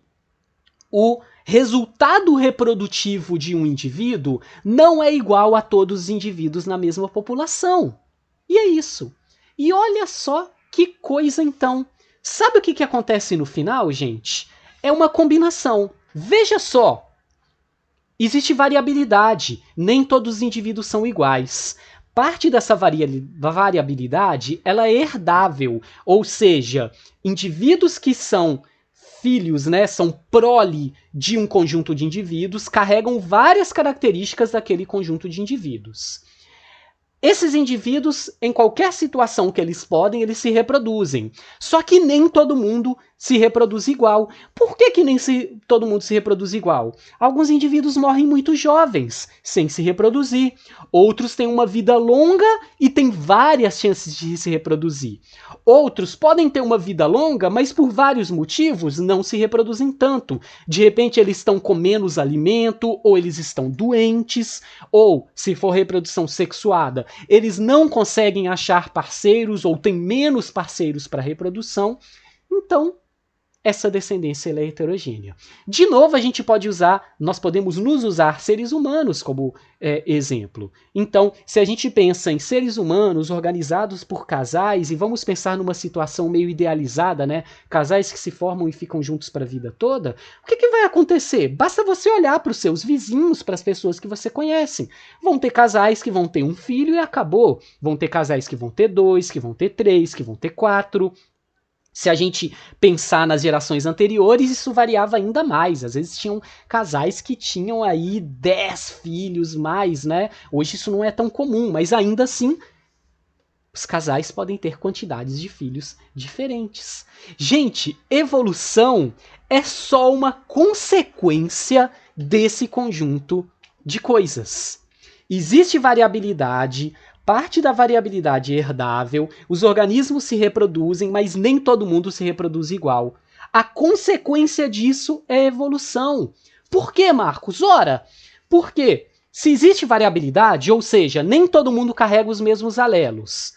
o resultado reprodutivo de um indivíduo não é igual a todos os indivíduos na mesma população. E é isso. E olha só que coisa então. Sabe o que acontece no final, gente? É uma combinação. Veja só. Existe variabilidade. Nem todos os indivíduos são iguais. Parte dessa variabilidade ela é herdável. Ou seja, indivíduos que são filhos, né, são prole de um conjunto de indivíduos, carregam várias características daquele conjunto de indivíduos. Esses indivíduos, em qualquer situação que eles podem, eles se reproduzem. Só que nem todo mundo se reproduz igual. Por que nem todo mundo se reproduz igual? Alguns indivíduos morrem muito jovens, sem se reproduzir. Outros têm uma vida longa e têm várias chances de se reproduzir. Outros podem ter uma vida longa, mas por vários motivos não se reproduzem tanto. De repente eles estão com menos alimento, ou eles estão doentes, ou, se for reprodução sexuada, eles não conseguem achar parceiros ou têm menos parceiros para reprodução. Então, essa descendência ela é heterogênea. De novo, a gente pode usar, nós podemos nos usar seres humanos como exemplo. Então, se a gente pensa em seres humanos organizados por casais, e vamos pensar numa situação meio idealizada, né? Casais que se formam e ficam juntos para a vida toda, o que vai acontecer? Basta você olhar para os seus vizinhos, para as pessoas que você conhece. Vão ter casais que vão ter um filho e acabou. Vão ter casais que vão ter 2, que vão ter 3, que vão ter 4. Se a gente pensar nas gerações anteriores, isso variava ainda mais. Às vezes tinham casais que tinham aí 10 filhos mais, né? Hoje isso não é tão comum, mas ainda assim, os casais podem ter quantidades de filhos diferentes. Gente, evolução é só uma consequência desse conjunto de coisas. Existe variabilidade. Parte da variabilidade é herdável, os organismos se reproduzem, mas nem todo mundo se reproduz igual. A consequência disso é evolução. Por que, Marcos? Ora, porque se existe variabilidade, ou seja, nem todo mundo carrega os mesmos alelos.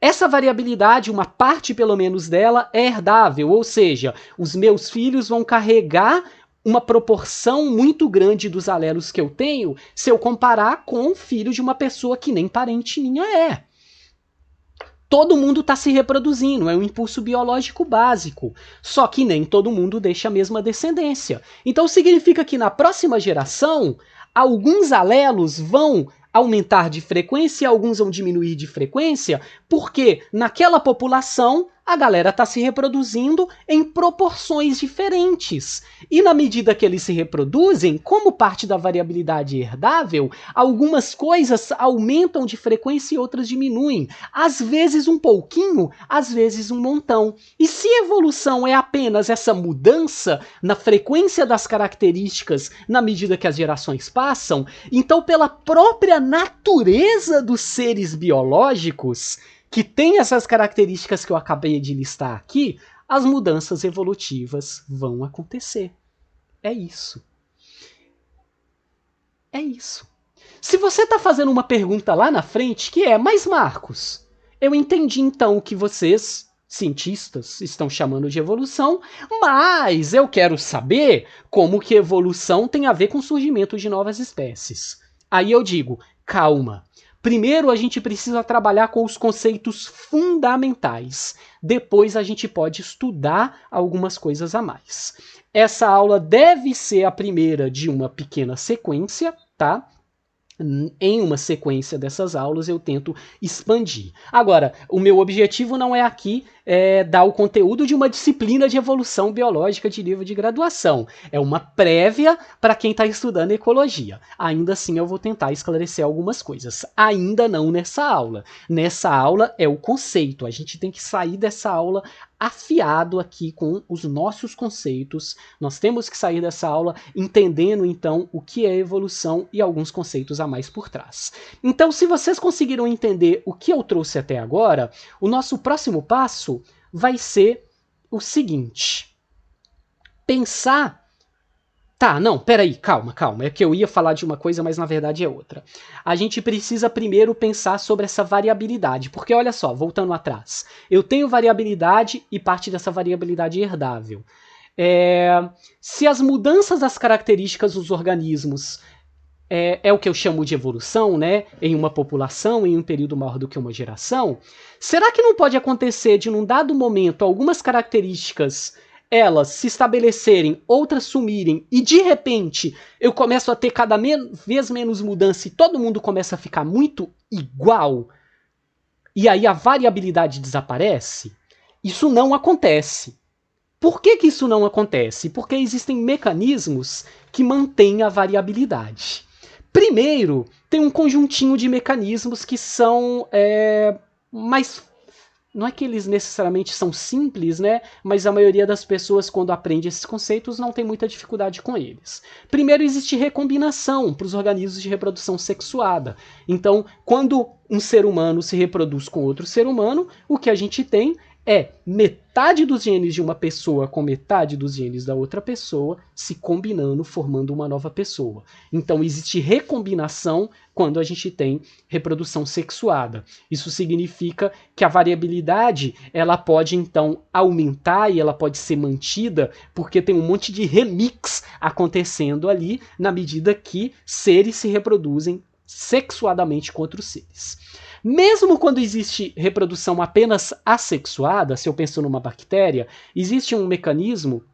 Essa variabilidade, uma parte pelo menos dela, é herdável, ou seja, os meus filhos vão carregar uma proporção muito grande dos alelos que eu tenho se eu comparar com o filho de uma pessoa que nem parente minha é. Todo mundo está se reproduzindo, é um impulso biológico básico. Só que nem todo mundo deixa a mesma descendência. Então significa que na próxima geração, alguns alelos vão aumentar de frequência e alguns vão diminuir de frequência, porque naquela população a galera está se reproduzindo em proporções diferentes. E na medida que eles se reproduzem, como parte da variabilidade herdável, algumas coisas aumentam de frequência e outras diminuem. Às vezes um pouquinho, às vezes um montão. E se evolução é apenas essa mudança na frequência das características na medida que as gerações passam, então pela própria natureza dos seres biológicos, que tem essas características que eu acabei de listar aqui, as mudanças evolutivas vão acontecer. É isso. É isso. Se você está fazendo uma pergunta lá na frente, que é, mas Marcos, eu entendi então o que vocês, cientistas, estão chamando de evolução, mas eu quero saber como que evolução tem a ver com o surgimento de novas espécies. Aí eu digo, calma. Primeiro a gente precisa trabalhar com os conceitos fundamentais. Depois a gente pode estudar algumas coisas a mais. Essa aula deve ser a primeira de uma pequena sequência, tá? Em uma sequência dessas aulas eu tento expandir. Agora, o meu objetivo não é aqui dar o conteúdo de uma disciplina de evolução biológica de nível de graduação. É uma prévia para quem está estudando ecologia. Ainda assim eu vou tentar esclarecer algumas coisas. Ainda não nessa aula. Nessa aula é o conceito. A gente tem que sair dessa aula afiado aqui com os nossos conceitos. Nós temos que sair dessa aula entendendo, então, o que é evolução e alguns conceitos a mais por trás. Então, se vocês conseguiram entender o que eu trouxe até agora, o nosso próximo passo vai ser o seguinte. Pensar... Tá, não, peraí, calma. É que eu ia falar de uma coisa, mas na verdade é outra. A gente precisa primeiro pensar sobre essa variabilidade, porque olha só, voltando atrás, eu tenho variabilidade e parte dessa variabilidade é herdável. Se as mudanças das características dos organismos é o que eu chamo de evolução, né? Em uma população, em um período maior do que uma geração, será que não pode acontecer de, num dado momento, algumas características elas se estabelecerem, outras sumirem, e de repente eu começo a ter cada vez menos mudança e todo mundo começa a ficar muito igual, e aí a variabilidade desaparece? Isso não acontece. Por que isso não acontece? Porque existem mecanismos que mantêm a variabilidade. Primeiro, tem um conjuntinho de mecanismos que são mais... Não é que eles necessariamente são simples, né? Mas a maioria das pessoas, quando aprende esses conceitos, não tem muita dificuldade com eles. Primeiro, existe recombinação para os organismos de reprodução sexuada. Então, quando um ser humano se reproduz com outro ser humano, o que a gente tem é metade dos genes de uma pessoa com metade dos genes da outra pessoa se combinando, formando uma nova pessoa. Então existe recombinação quando a gente tem reprodução sexuada. Isso significa que a variabilidade ela pode então aumentar e ela pode ser mantida porque tem um monte de remix acontecendo ali na medida que seres se reproduzem sexuadamente com outros seres. Mesmo quando existe reprodução apenas assexuada, se eu penso numa bactéria, existe um mecanismo,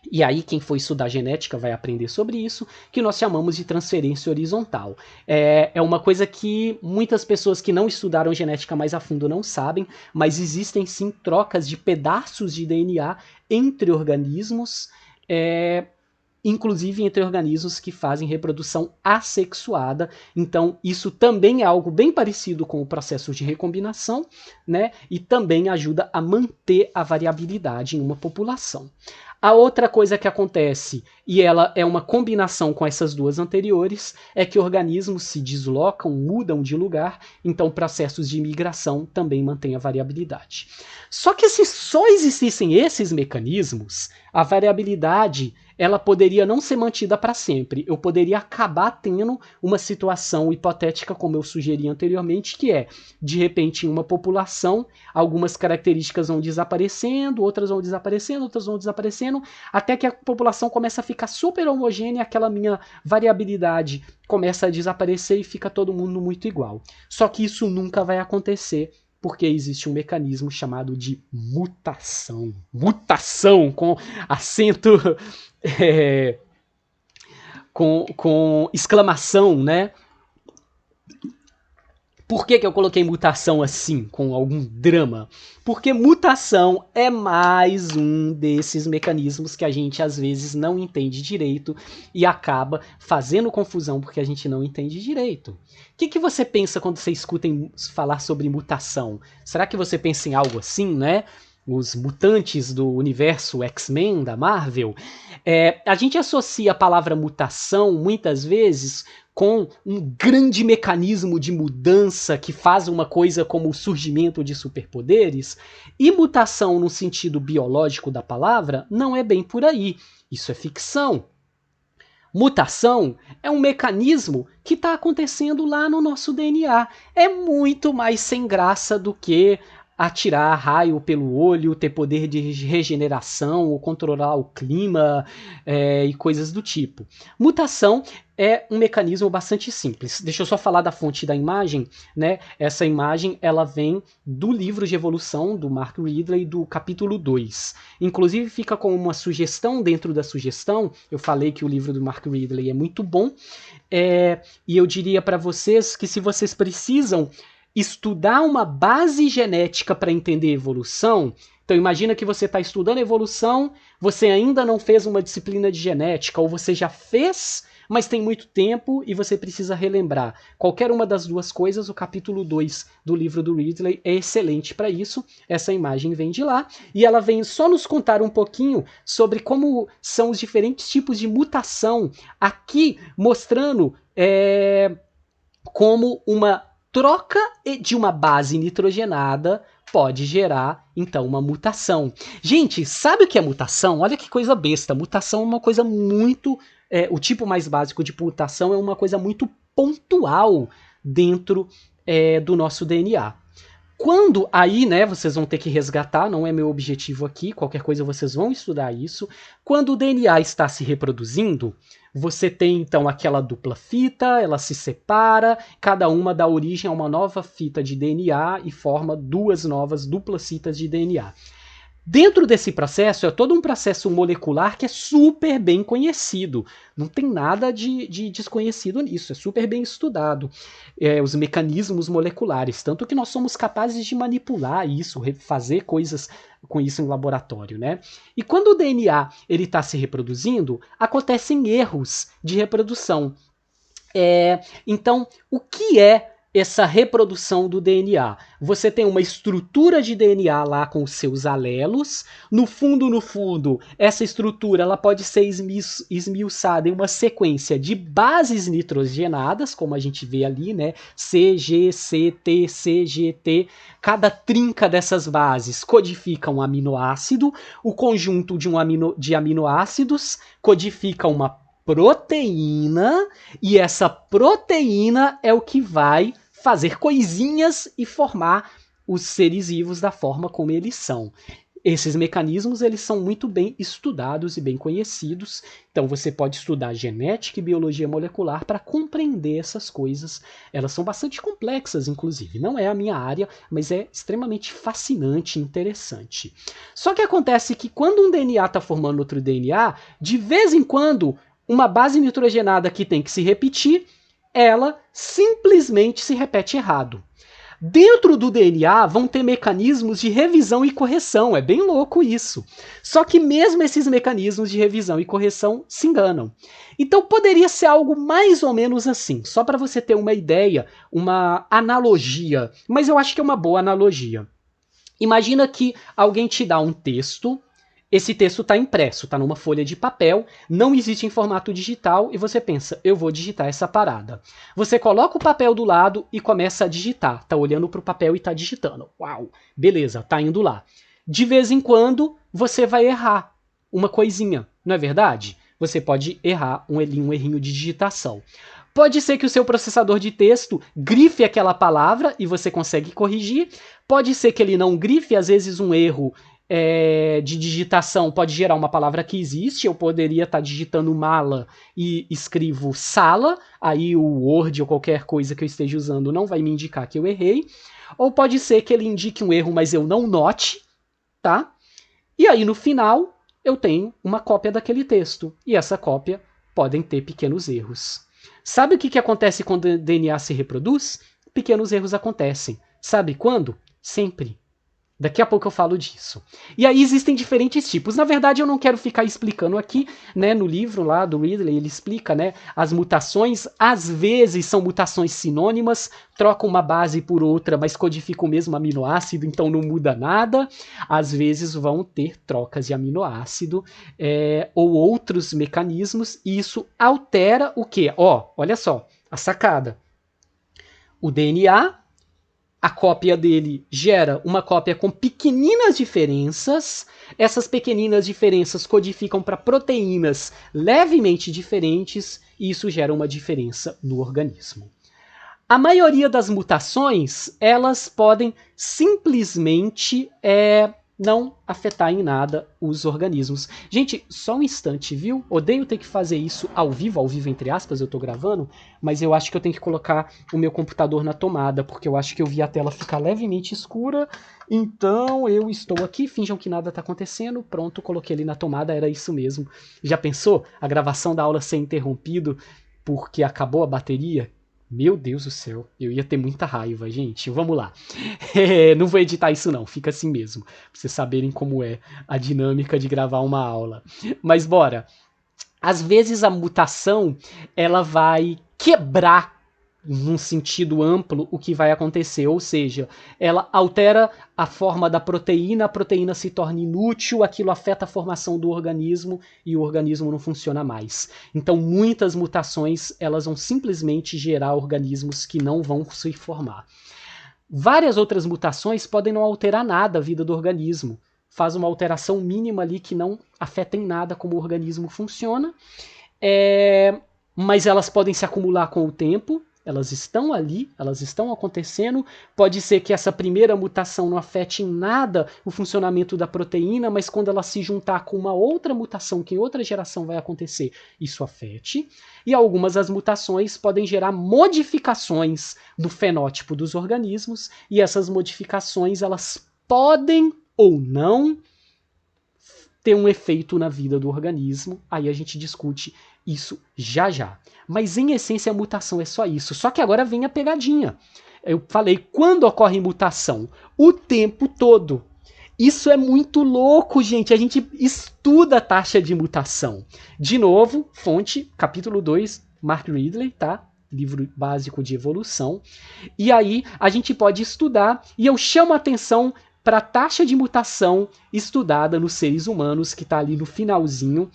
e aí quem for estudar genética vai aprender sobre isso, que nós chamamos de transferência horizontal. É uma coisa que muitas pessoas que não estudaram genética mais a fundo não sabem, mas existem sim trocas de pedaços de DNA entre organismos, inclusive entre organismos que fazem reprodução assexuada. Então, isso também é algo bem parecido com o processo de recombinação, né? E também ajuda a manter a variabilidade em uma população. A outra coisa que acontece, e ela é uma combinação com essas duas anteriores, é que organismos se deslocam, mudam de lugar, então processos de migração também mantêm a variabilidade. Só que se só existissem esses mecanismos, a variabilidade ela poderia não ser mantida para sempre. Eu poderia acabar tendo uma situação hipotética, como eu sugeri anteriormente, que é, de repente, em uma população, algumas características vão desaparecendo, outras vão desaparecendo, até que a população começa a ficar super homogênea, aquela minha variabilidade começa a desaparecer e fica todo mundo muito igual. Só que isso nunca vai acontecer, porque existe um mecanismo chamado de mutação. Mutação, com acento... com exclamação, né? Por que eu coloquei mutação assim, com algum drama? Porque mutação é mais um desses mecanismos que a gente às vezes não entende direito e acaba fazendo confusão porque a gente não entende direito. O que você pensa quando você escuta falar sobre mutação? Será que você pensa em algo assim, né? Os mutantes do universo X-Men da Marvel? A gente associa a palavra mutação muitas vezes com um grande mecanismo de mudança que faz uma coisa como o surgimento de superpoderes, e mutação no sentido biológico da palavra não é bem por aí. Isso é ficção. Mutação é um mecanismo que está acontecendo lá no nosso DNA. É muito mais sem graça do que atirar raio pelo olho, ter poder de regeneração ou controlar o clima e coisas do tipo. Mutação é um mecanismo bastante simples. Deixa eu só falar da fonte da imagem, né? Essa imagem ela vem do livro de evolução do Mark Ridley, do capítulo 2. Inclusive fica com uma sugestão dentro da sugestão. Eu falei que o livro do Mark Ridley é muito bom, e eu diria para vocês que se vocês precisam estudar uma base genética para entender evolução, então imagina que você está estudando evolução, você ainda não fez uma disciplina de genética, ou você já fez, mas tem muito tempo e você precisa relembrar. Qualquer uma das duas coisas, o capítulo 2 do livro do Ridley é excelente para isso. Essa imagem vem de lá, e ela vem só nos contar um pouquinho sobre como são os diferentes tipos de mutação, aqui mostrando como uma troca de uma base nitrogenada pode gerar, então, uma mutação. Gente, sabe o que é mutação? Olha que coisa besta. Mutação é uma coisa muito... o tipo mais básico de mutação é uma coisa muito pontual dentro do nosso DNA. Quando aí, né, vocês vão ter que resgatar, não é meu objetivo aqui, qualquer coisa vocês vão estudar isso. Quando o DNA está se reproduzindo, você tem então aquela dupla fita, ela se separa, cada uma dá origem a uma nova fita de DNA e forma duas novas duplas fitas de DNA. Dentro desse processo, é todo um processo molecular que é super bem conhecido. Não tem nada de desconhecido nisso, é super bem estudado. Os mecanismos moleculares, tanto que nós somos capazes de manipular isso, fazer coisas com isso em laboratório, né? E quando o DNA está se reproduzindo, acontecem erros de reprodução. Então, o que é essa reprodução do DNA? Você tem uma estrutura de DNA lá com os seus alelos. No fundo, essa estrutura ela pode ser esmiuçada em uma sequência de bases nitrogenadas, como a gente vê ali, né? C, G, C, T, C, G, T. Cada trinca dessas bases codifica um aminoácido. O conjunto de aminoácidos codifica uma proteína, e essa proteína é o que vai fazer coisinhas e formar os seres vivos da forma como eles são. Esses mecanismos eles são muito bem estudados e bem conhecidos, então você pode estudar genética e biologia molecular para compreender essas coisas. Elas são bastante complexas, inclusive. Não é a minha área, mas é extremamente fascinante e interessante. Só que acontece que quando um DNA está formando outro DNA, de vez em quando uma base nitrogenada que tem que se repetir, ela simplesmente se repete errado. Dentro do DNA vão ter mecanismos de revisão e correção, é bem louco isso. Só que mesmo esses mecanismos de revisão e correção se enganam. Então poderia ser algo mais ou menos assim, só para você ter uma ideia, uma analogia, mas eu acho que é uma boa analogia. Imagina que alguém te dá um texto. Esse texto está impresso, está numa folha de papel, não existe em formato digital, e você pensa, eu vou digitar essa parada. Você coloca o papel do lado e começa a digitar. Está olhando para o papel e está digitando. Uau, beleza, está indo lá. De vez em quando, você vai errar uma coisinha, não é verdade? Você pode errar um errinho de digitação. Pode ser que o seu processador de texto grife aquela palavra e você consegue corrigir. Pode ser que ele não grife, às vezes um erro de digitação pode gerar uma palavra que existe. Eu poderia estar digitando mala e escrevo sala, aí o Word ou qualquer coisa que eu esteja usando não vai me indicar que eu errei. Ou pode ser que ele indique um erro, mas eu não note, tá? E aí no final eu tenho uma cópia daquele texto, e essa cópia podem ter pequenos erros. Sabe o que acontece quando o DNA se reproduz? Pequenos erros acontecem. Sabe quando? Sempre. Daqui a pouco eu falo disso. E aí existem diferentes tipos. Na verdade, eu não quero ficar explicando aqui, né? No livro lá do Ridley, ele explica, né? As mutações, às vezes, são mutações sinônimas, trocam uma base por outra, mas codificam o mesmo aminoácido, então não muda nada. Às vezes vão ter trocas de aminoácido ou outros mecanismos, e isso altera o quê? Olha só, a sacada. O DNA a cópia dele gera uma cópia com pequeninas diferenças. Essas pequeninas diferenças codificam para proteínas levemente diferentes e isso gera uma diferença no organismo. A maioria das mutações, elas podem simplesmente não afetar em nada os organismos. Gente, só um instante, viu? Odeio ter que fazer isso ao vivo entre aspas, eu tô gravando, mas eu acho que eu tenho que colocar o meu computador na tomada, porque eu acho que eu vi a tela ficar levemente escura, então eu estou aqui, finjam que nada tá acontecendo, pronto, coloquei ele na tomada, era isso mesmo. Já pensou? A gravação da aula ser interrompido porque acabou a bateria? Meu Deus do céu, eu ia ter muita raiva, gente. Vamos lá. Não vou editar isso não, fica assim mesmo. Pra vocês saberem como é a dinâmica de gravar uma aula. Mas bora. Às vezes a mutação, ela vai quebrar, num sentido amplo, o que vai acontecer. Ou seja, ela altera a forma da proteína, a proteína se torna inútil, aquilo afeta a formação do organismo e o organismo não funciona mais. Então, muitas mutações, elas vão simplesmente gerar organismos que não vão se formar. Várias outras mutações podem não alterar nada a vida do organismo. Faz uma alteração mínima ali que não afeta em nada como o organismo funciona. Mas elas podem se acumular com o tempo. Elas estão ali, elas estão acontecendo. Pode ser que essa primeira mutação não afete em nada o funcionamento da proteína, mas quando ela se juntar com uma outra mutação que em outra geração vai acontecer, isso afete. E algumas das mutações podem gerar modificações do fenótipo dos organismos, e essas modificações elas podem ou não ter um efeito na vida do organismo. Aí a gente discute isso já já. Mas em essência a mutação é só isso. Só que agora vem a pegadinha. Eu falei, quando ocorre mutação? O tempo todo. Isso é muito louco, gente. A gente estuda a taxa de mutação. De novo, fonte, capítulo 2, Mark Ridley, tá? Livro básico de evolução. E aí a gente pode estudar, e eu chamo a atenção para a taxa de mutação estudada nos seres humanos, que está ali no finalzinho.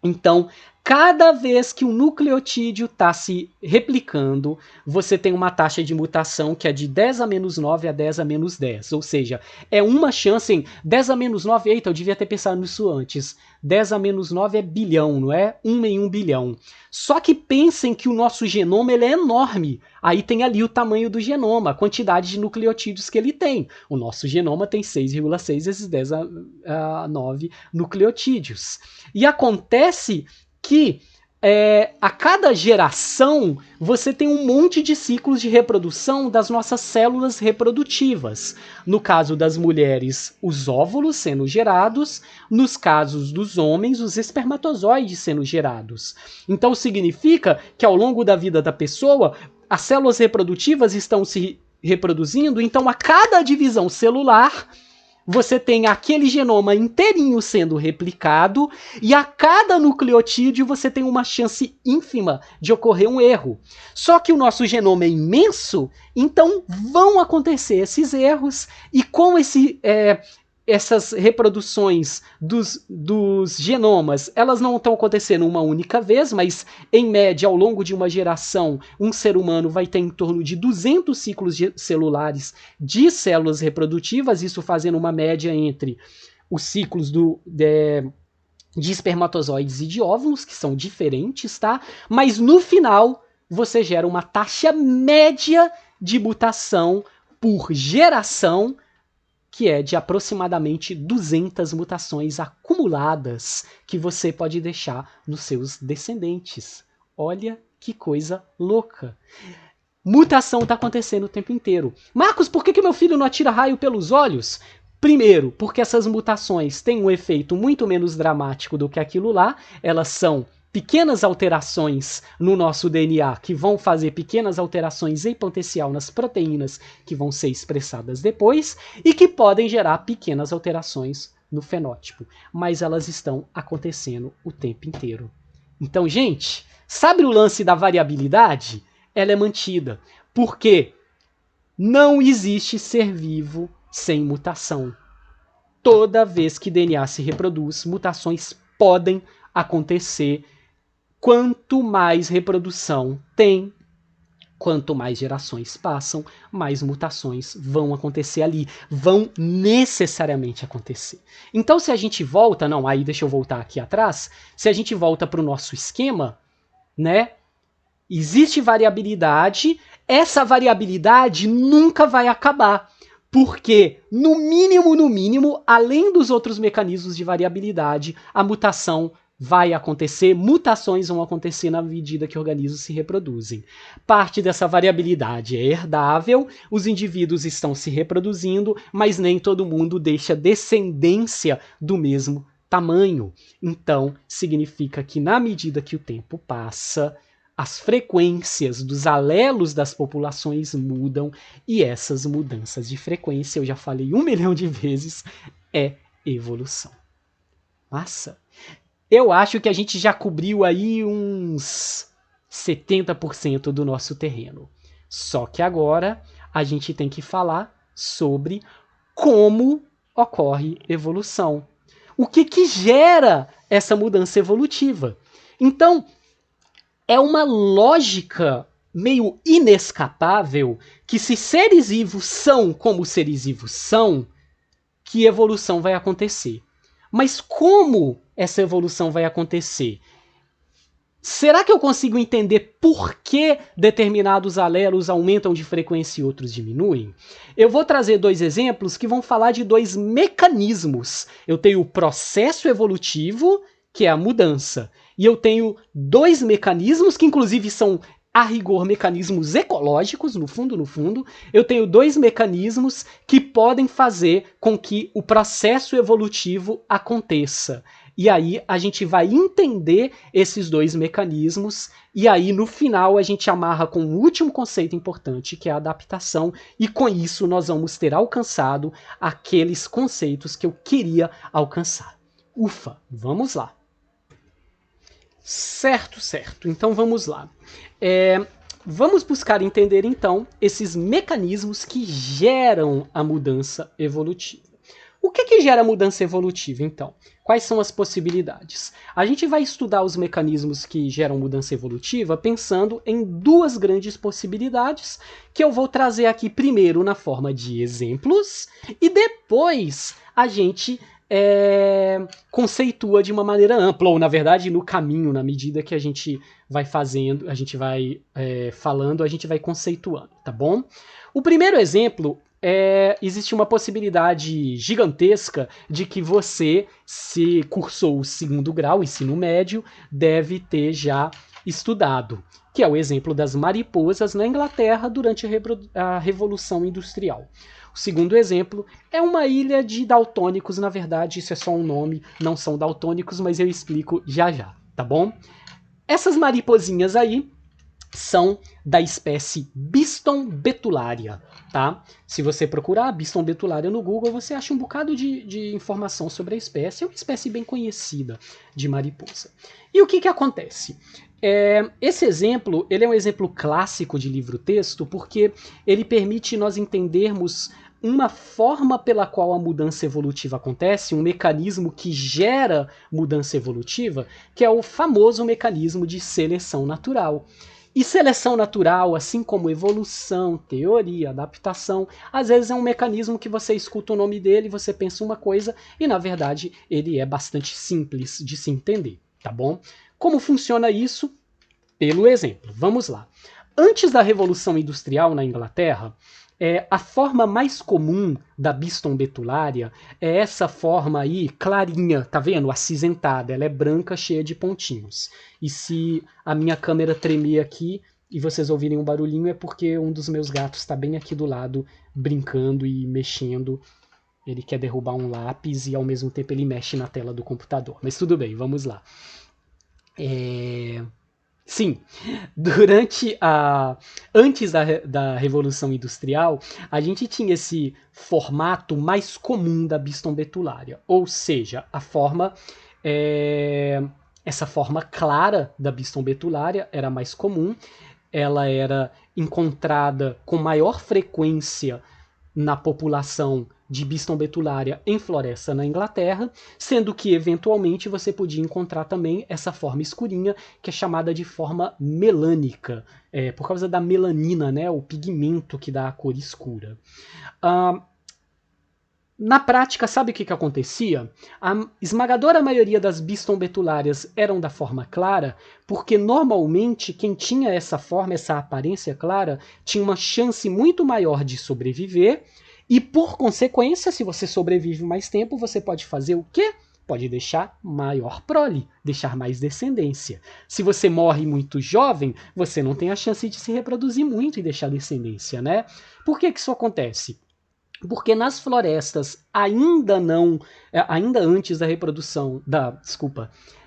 Então, cada vez que um nucleotídeo está se replicando, você tem uma taxa de mutação que é de 10 a menos 9 a 10 a menos 10. Ou seja, é uma chance em 10 a menos 9, eita, eu devia ter pensado nisso antes. 10 a menos 9 é bilhão, não é? 1 em 1 bilhão. Só que pensem que o nosso genoma ele é enorme. Aí tem ali o tamanho do genoma, a quantidade de nucleotídeos que ele tem. O nosso genoma tem 6,6 vezes 10 a 9 nucleotídeos. E acontece que a cada geração você tem um monte de ciclos de reprodução das nossas células reprodutivas. No caso das mulheres, os óvulos sendo gerados, nos casos dos homens, os espermatozoides sendo gerados. Então significa que ao longo da vida da pessoa, as células reprodutivas estão se reproduzindo, então a cada divisão celular você tem aquele genoma inteirinho sendo replicado e a cada nucleotídeo você tem uma chance ínfima de ocorrer um erro. Só que o nosso genoma é imenso, então vão acontecer esses erros e com essas reproduções dos genomas, elas não estão acontecendo uma única vez, mas em média, ao longo de uma geração, um ser humano vai ter em torno de 200 ciclos celulares de células reprodutivas, isso fazendo uma média entre os ciclos de espermatozoides e de óvulos, que são diferentes, tá? Mas no final, você gera uma taxa média de mutação por geração, que é de aproximadamente 200 mutações acumuladas que você pode deixar nos seus descendentes. Olha que coisa louca. Mutação está acontecendo o tempo inteiro. Marcos, por que meu filho não atira raio pelos olhos? Primeiro, porque essas mutações têm um efeito muito menos dramático do que aquilo lá. Elas são pequenas alterações no nosso DNA que vão fazer pequenas alterações em potencial nas proteínas que vão ser expressadas depois e que podem gerar pequenas alterações no fenótipo. Mas elas estão acontecendo o tempo inteiro. Então, gente, sabe o lance da variabilidade? Ela é mantida. Porque não existe ser vivo sem mutação. Toda vez que DNA se reproduz, mutações podem acontecer. Quanto mais reprodução tem, Quanto mais gerações passam, mais mutações vão acontecer ali, vão necessariamente acontecer. Então, se a gente volta, não, aí deixa eu voltar aqui atrás, se a gente volta para o nosso esquema, né, existe variabilidade, essa variabilidade nunca vai acabar, porque, no mínimo, além dos outros mecanismos de variabilidade, a mutação vai acontecer, mutações vão acontecer na medida que organismos se reproduzem. Parte dessa variabilidade é herdável, os indivíduos estão se reproduzindo, mas nem todo mundo deixa descendência do mesmo tamanho. Então, significa que na medida que o tempo passa, as frequências dos alelos das populações mudam, e essas mudanças de frequência, eu já falei 1 milhão de vezes, é evolução. Massa! Eu acho que a gente já cobriu aí uns 70% do nosso terreno. Só que agora a gente tem que falar sobre como ocorre evolução. O que gera essa mudança evolutiva? Então, é uma lógica meio inescapável que se seres vivos são como seres vivos são, que evolução vai acontecer. Mas como essa evolução vai acontecer? Será que eu consigo entender por que determinados alelos aumentam de frequência e outros diminuem? Eu vou trazer 2 exemplos que vão falar de 2 mecanismos. Eu tenho o processo evolutivo, que é a mudança, e eu tenho 2 mecanismos que inclusive são, a rigor, mecanismos ecológicos, no fundo, eu tenho 2 mecanismos que podem fazer com que o processo evolutivo aconteça. E aí a gente vai entender esses 2 mecanismos, e aí no final a gente amarra com o último conceito importante, que é a adaptação, e com isso nós vamos ter alcançado aqueles conceitos que eu queria alcançar. Ufa, vamos lá. Certo. Então vamos lá. Vamos buscar entender então esses mecanismos que geram a mudança evolutiva. O que gera a mudança evolutiva, então? Quais são as possibilidades? A gente vai estudar os mecanismos que geram mudança evolutiva pensando em 2 grandes possibilidades, que eu vou trazer aqui primeiro na forma de exemplos, e depois a gente conceitua de uma maneira ampla, ou na verdade no caminho, na medida que a gente vai fazendo, a gente vai falando, a gente vai conceituando, tá bom? O primeiro exemplo existe uma possibilidade gigantesca de que você, se cursou o 2º grau, ensino médio, deve ter já estudado, que é o exemplo das mariposas na Inglaterra durante a Revolução Industrial. O segundo exemplo é uma ilha de daltônicos, na verdade isso é só um nome, não são daltônicos, mas eu explico já, tá bom? Essas mariposinhas aí são da espécie Biston betularia, tá? Se você procurar Biston betularia no Google, você acha um bocado de informação sobre a espécie. É uma espécie bem conhecida de mariposa. E o que acontece? Esse exemplo, ele é um exemplo clássico de livro-texto porque ele permite nós entendermos uma forma pela qual a mudança evolutiva acontece, um mecanismo que gera mudança evolutiva, que é o famoso mecanismo de seleção natural. E seleção natural, assim como evolução, teoria, adaptação, às vezes é um mecanismo que você escuta o nome dele, você pensa uma coisa e, na verdade, ele é bastante simples de se entender, tá bom? Como funciona isso? Pelo exemplo, vamos lá. Antes da Revolução Industrial na Inglaterra, a forma mais comum da Biston betularia é essa forma aí, clarinha, tá vendo? Acinzentada, ela é branca, cheia de pontinhos. E se a minha câmera tremer aqui e vocês ouvirem um barulhinho, é porque um dos meus gatos está bem aqui do lado, brincando e mexendo. Ele quer derrubar um lápis e ao mesmo tempo ele mexe na tela do computador. Mas tudo bem, vamos lá. Sim, antes da Revolução Industrial, a gente tinha esse formato mais comum da Biston betularia, ou seja, essa forma clara da Biston betularia era mais comum, ela era encontrada com maior frequência na população de Biston betulária em floresta na Inglaterra, sendo que eventualmente você podia encontrar também essa forma escurinha, que é chamada de forma melânica, por causa da melanina, né, o pigmento que dá a cor escura. Na prática, sabe o que acontecia? A esmagadora maioria das Biston betulárias eram da forma clara, porque normalmente quem tinha essa forma, essa aparência clara, tinha uma chance muito maior de sobreviver, e por consequência, se você sobrevive mais tempo, você pode fazer o quê? Pode deixar maior prole, deixar mais descendência. Se você morre muito jovem, você não tem a chance de se reproduzir muito e deixar descendência, né? Por que isso acontece? Porque nas florestas, ainda antes da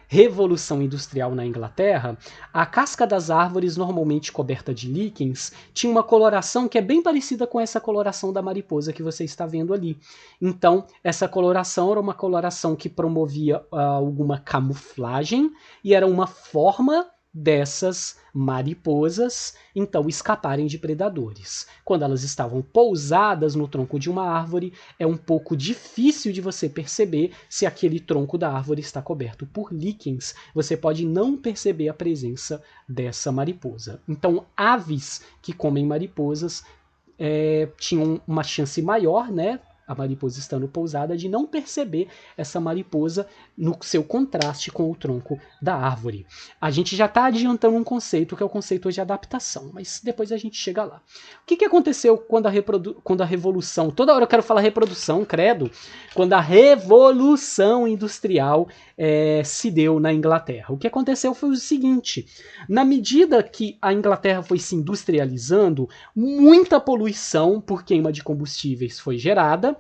Revolução Industrial na Inglaterra, a casca das árvores, normalmente coberta de líquens, tinha uma coloração que é bem parecida com essa coloração da mariposa que você está vendo ali. Então, essa coloração era uma coloração que promovia alguma camuflagem e era uma forma dessas mariposas, então, escaparem de predadores. Quando elas estavam pousadas no tronco de uma árvore, é um pouco difícil de você perceber se aquele tronco da árvore está coberto por líquens. Você pode não perceber a presença dessa mariposa. Então, aves que comem mariposas tinham uma chance maior, né? A mariposa estando pousada, de não perceber essa mariposa no seu contraste com o tronco da árvore. A gente já está adiantando um conceito, que é o conceito de adaptação, mas depois a gente chega lá. O que aconteceu quando a Revolução... Toda hora eu quero falar reprodução, credo. Quando a Revolução Industrial se deu na Inglaterra. O que aconteceu foi o seguinte: na medida que a Inglaterra foi se industrializando, muita poluição por queima de combustíveis foi gerada.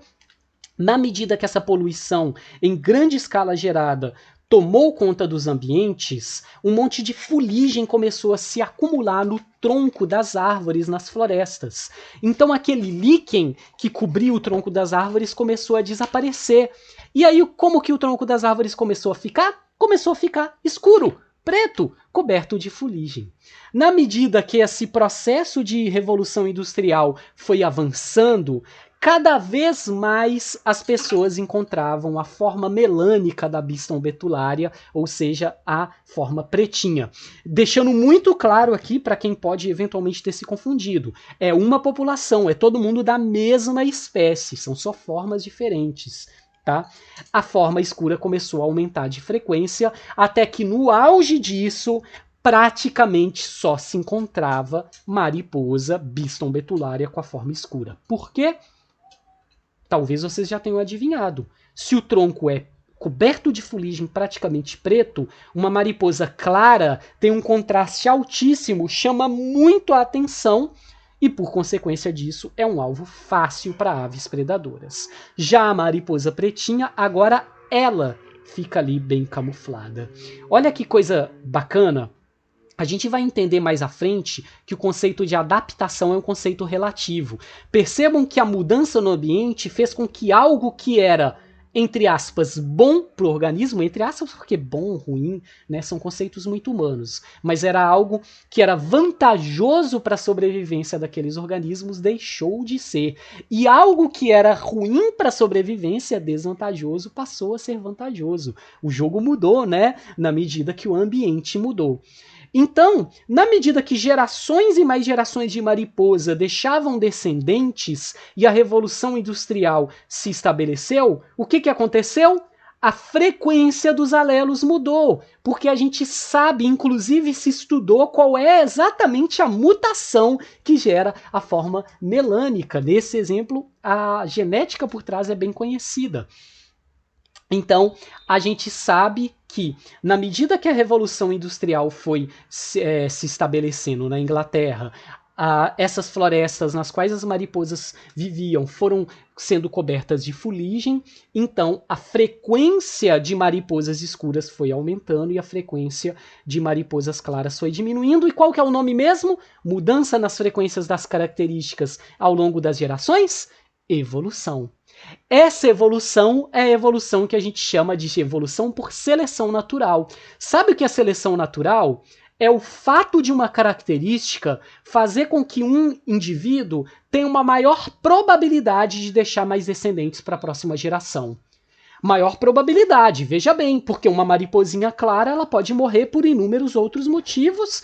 Na medida que essa poluição em grande escala gerada tomou conta dos ambientes, um monte de fuligem começou a se acumular no tronco das árvores nas florestas. Então aquele líquen que cobria o tronco das árvores começou a desaparecer. E aí como que o tronco das árvores começou a ficar? Começou a ficar escuro, preto, coberto de fuligem. Na medida que esse processo de revolução industrial foi avançando, cada vez mais as pessoas encontravam a forma melânica da Biston betulária, ou seja, a forma pretinha. Deixando muito claro aqui para quem pode eventualmente ter se confundido. É uma população, é todo mundo da mesma espécie, são só formas diferentes. Tá? A forma escura começou a aumentar de frequência, até que no auge disso, praticamente só se encontrava mariposa Biston betulária com a forma escura. Por quê? Talvez vocês já tenham adivinhado. Se o tronco é coberto de fuligem praticamente preto, uma mariposa clara tem um contraste altíssimo, chama muito a atenção e, por consequência disso, é um alvo fácil para aves predadoras. Já a mariposa pretinha, agora ela fica ali bem camuflada. Olha que coisa bacana. A gente vai entender mais à frente que o conceito de adaptação é um conceito relativo. Percebam que a mudança no ambiente fez com que algo que era, entre aspas, bom para o organismo, entre aspas, porque bom, ruim, né, são conceitos muito humanos, mas era algo que era vantajoso para a sobrevivência daqueles organismos, deixou de ser. E algo que era ruim para a sobrevivência, desvantajoso, passou a ser vantajoso. O jogo mudou, né, na medida que o ambiente mudou. Então, na medida que gerações e mais gerações de mariposa deixavam descendentes e a Revolução Industrial se estabeleceu, o que aconteceu? A frequência dos alelos mudou, porque a gente sabe, inclusive se estudou qual é exatamente a mutação que gera a forma melânica. Nesse exemplo, a genética por trás é bem conhecida. Então, a gente sabe que, na medida que a Revolução Industrial foi se estabelecendo na Inglaterra, essas florestas nas quais as mariposas viviam foram sendo cobertas de fuligem, então a frequência de mariposas escuras foi aumentando e a frequência de mariposas claras foi diminuindo. E qual que é o nome mesmo? Mudança nas frequências das características ao longo das gerações? Evolução. Essa evolução é a evolução que a gente chama de evolução por seleção natural. Sabe o que é seleção natural? é o fato de uma característica fazer com que um indivíduo tenha uma maior probabilidade de deixar mais descendentes para a próxima geração. Maior probabilidade, veja bem, porque uma mariposinha clara ela pode morrer por inúmeros outros motivos,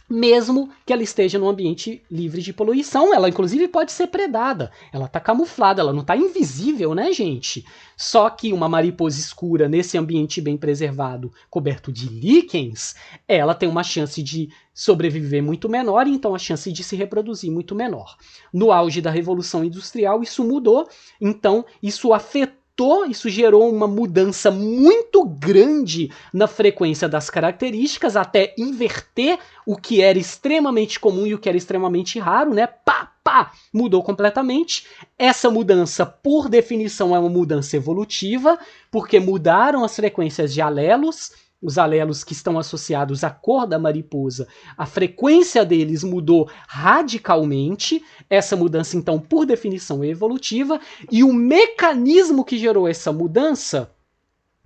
mesmo que ela esteja num ambiente livre de poluição. Ela, inclusive, pode ser predada. Ela está camuflada, ela não está invisível, né, gente? Só que uma mariposa escura, nesse ambiente bem preservado, coberto de líquens, ela tem uma chance de sobreviver muito menor, e então a chance de se reproduzir muito menor. No auge da Revolução Industrial, isso mudou, então isso afetou, isso gerou uma mudança muito grande na frequência das características, até inverter o que era extremamente comum e o que era extremamente raro, né? Mudou completamente. Essa mudança, por definição, é uma mudança evolutiva, porque mudaram as frequências de alelos. Os alelos que estão associados à cor da mariposa, a frequência deles mudou radicalmente. Essa mudança, então, por definição, é evolutiva. E o mecanismo que gerou essa mudança,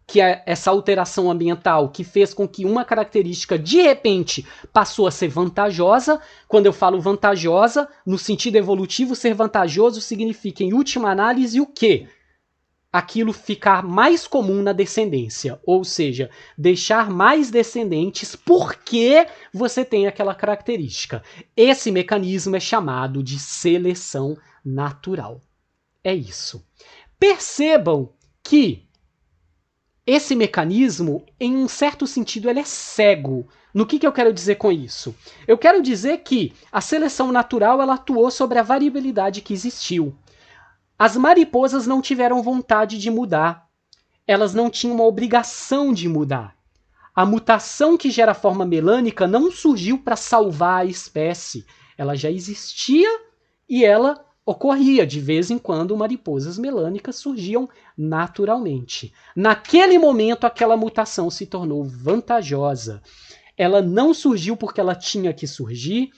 que é essa alteração ambiental, que fez com que uma característica, de repente, passou a ser vantajosa. Quando eu falo vantajosa, no sentido evolutivo, ser vantajoso significa, em última análise, o quê? Aquilo ficar mais comum na descendência, ou seja, deixar mais descendentes porque você tem aquela característica. Esse mecanismo é chamado de seleção natural. É isso. Percebam que esse mecanismo, em um certo sentido, ele é cego. No que eu quero dizer com isso? Eu quero dizer que a seleção natural ela atuou sobre a variabilidade que existiu. As mariposas não tiveram vontade de mudar. Elas não tinham uma obrigação de mudar. A mutação que gera a forma melânica não surgiu para salvar a espécie. Ela já existia e ela ocorria. De vez em quando, mariposas melânicas surgiam naturalmente. Naquele momento, aquela mutação se tornou vantajosa. Ela não surgiu porque ela tinha que surgir,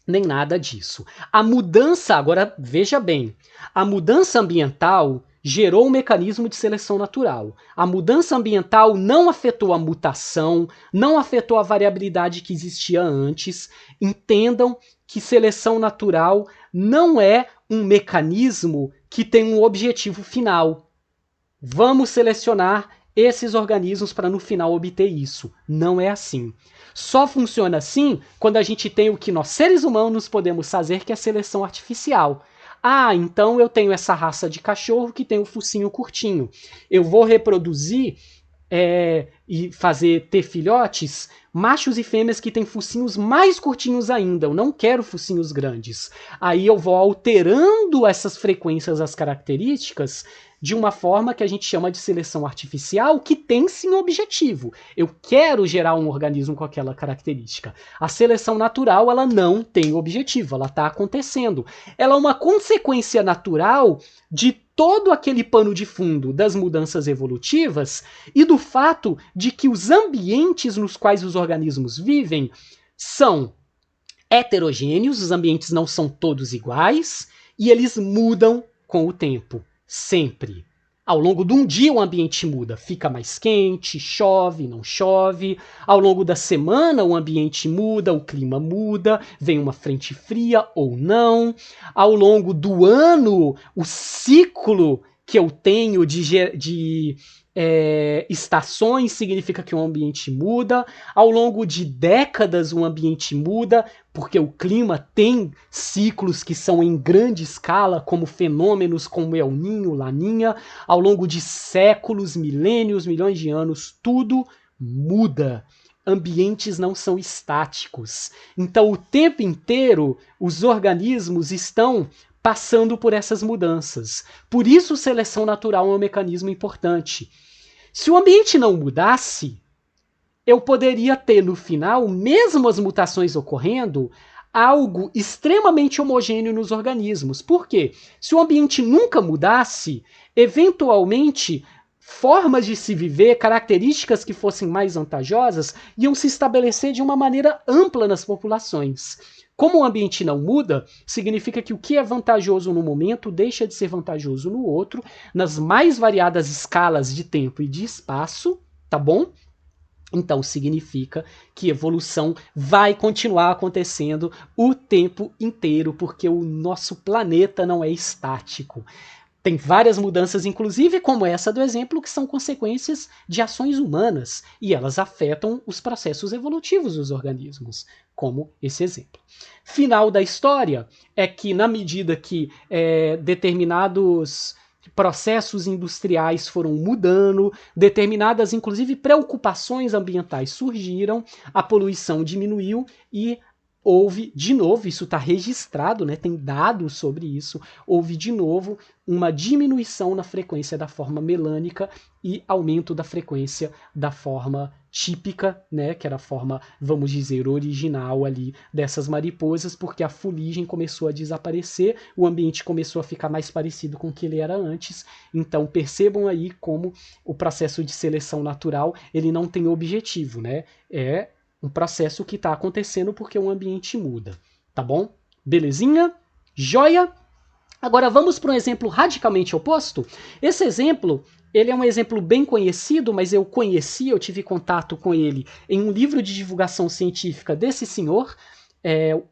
nem nada disso. A mudança, agora veja bem, a mudança ambiental gerou um mecanismo de seleção natural. A mudança ambiental não afetou a mutação, não afetou a variabilidade que existia antes. Entendam que seleção natural não é um mecanismo que tem um objetivo final. Vamos selecionar esses organismos para no final obter isso. Não é assim. Só funciona assim quando a gente tem o que nós seres humanos podemos fazer, que é seleção artificial. Ah, então eu tenho essa raça de cachorro que tem o focinho curtinho. Eu vou reproduzir e ter filhotes, machos e fêmeas que têm focinhos mais curtinhos ainda. Eu não quero focinhos grandes. Aí eu vou alterando essas frequências, as características, de uma forma que a gente chama de seleção artificial, que tem sim um objetivo. Eu quero gerar um organismo com aquela característica. A seleção natural, ela não tem objetivo, ela está acontecendo. Ela é uma consequência natural de todo aquele pano de fundo das mudanças evolutivas e do fato de que os ambientes nos quais os organismos vivem são heterogêneos, os ambientes não são todos iguais e eles mudam com o tempo. Sempre. Ao longo de um dia o ambiente muda, fica mais quente, chove, não chove. Ao longo da semana o ambiente muda, o clima muda, vem uma frente fria ou não. Ao longo do ano, o ciclo que eu tenho de estações significa que o ambiente muda. Ao longo de décadas o ambiente muda, porque o clima tem ciclos que são em grande escala, como fenômenos como El Niño, Laninha. Ao longo de séculos, milênios, milhões de anos, tudo muda. Ambientes não são estáticos. Então, o tempo inteiro, os organismos estão passando por essas mudanças. Por isso, seleção natural é um mecanismo importante. Se o ambiente não mudasse, eu poderia ter no final, mesmo as mutações ocorrendo, algo extremamente homogêneo nos organismos. Por quê? Se o ambiente nunca mudasse, eventualmente, formas de se viver, características que fossem mais vantajosas, iam se estabelecer de uma maneira ampla nas populações. Como o ambiente não muda, significa que o que é vantajoso num momento deixa de ser vantajoso no outro, nas mais variadas escalas de tempo e de espaço, tá bom? Então significa que evolução vai continuar acontecendo o tempo inteiro, porque o nosso planeta não é estático. Tem várias mudanças, inclusive como essa do exemplo, que são consequências de ações humanas, e elas afetam os processos evolutivos dos organismos, como esse exemplo. Final da história é que, na medida que determinados processos industriais foram mudando, determinadas, inclusive, preocupações ambientais surgiram, a poluição diminuiu e houve, de novo, isso está registrado, né, tem dados sobre isso, houve de novo uma diminuição na frequência da forma melânica e aumento da frequência da forma típica, né, que era a forma, vamos dizer, original ali dessas mariposas, porque a fuligem começou a desaparecer, o ambiente começou a ficar mais parecido com o que ele era antes. Então percebam aí como o processo de seleção natural, ele não tem objetivo, né? É um processo que está acontecendo porque o ambiente muda, tá bom? Belezinha? Joia? Agora vamos para um exemplo radicalmente oposto. Esse exemplo, ele é um exemplo bem conhecido, mas eu tive contato com ele em um livro de divulgação científica desse senhor,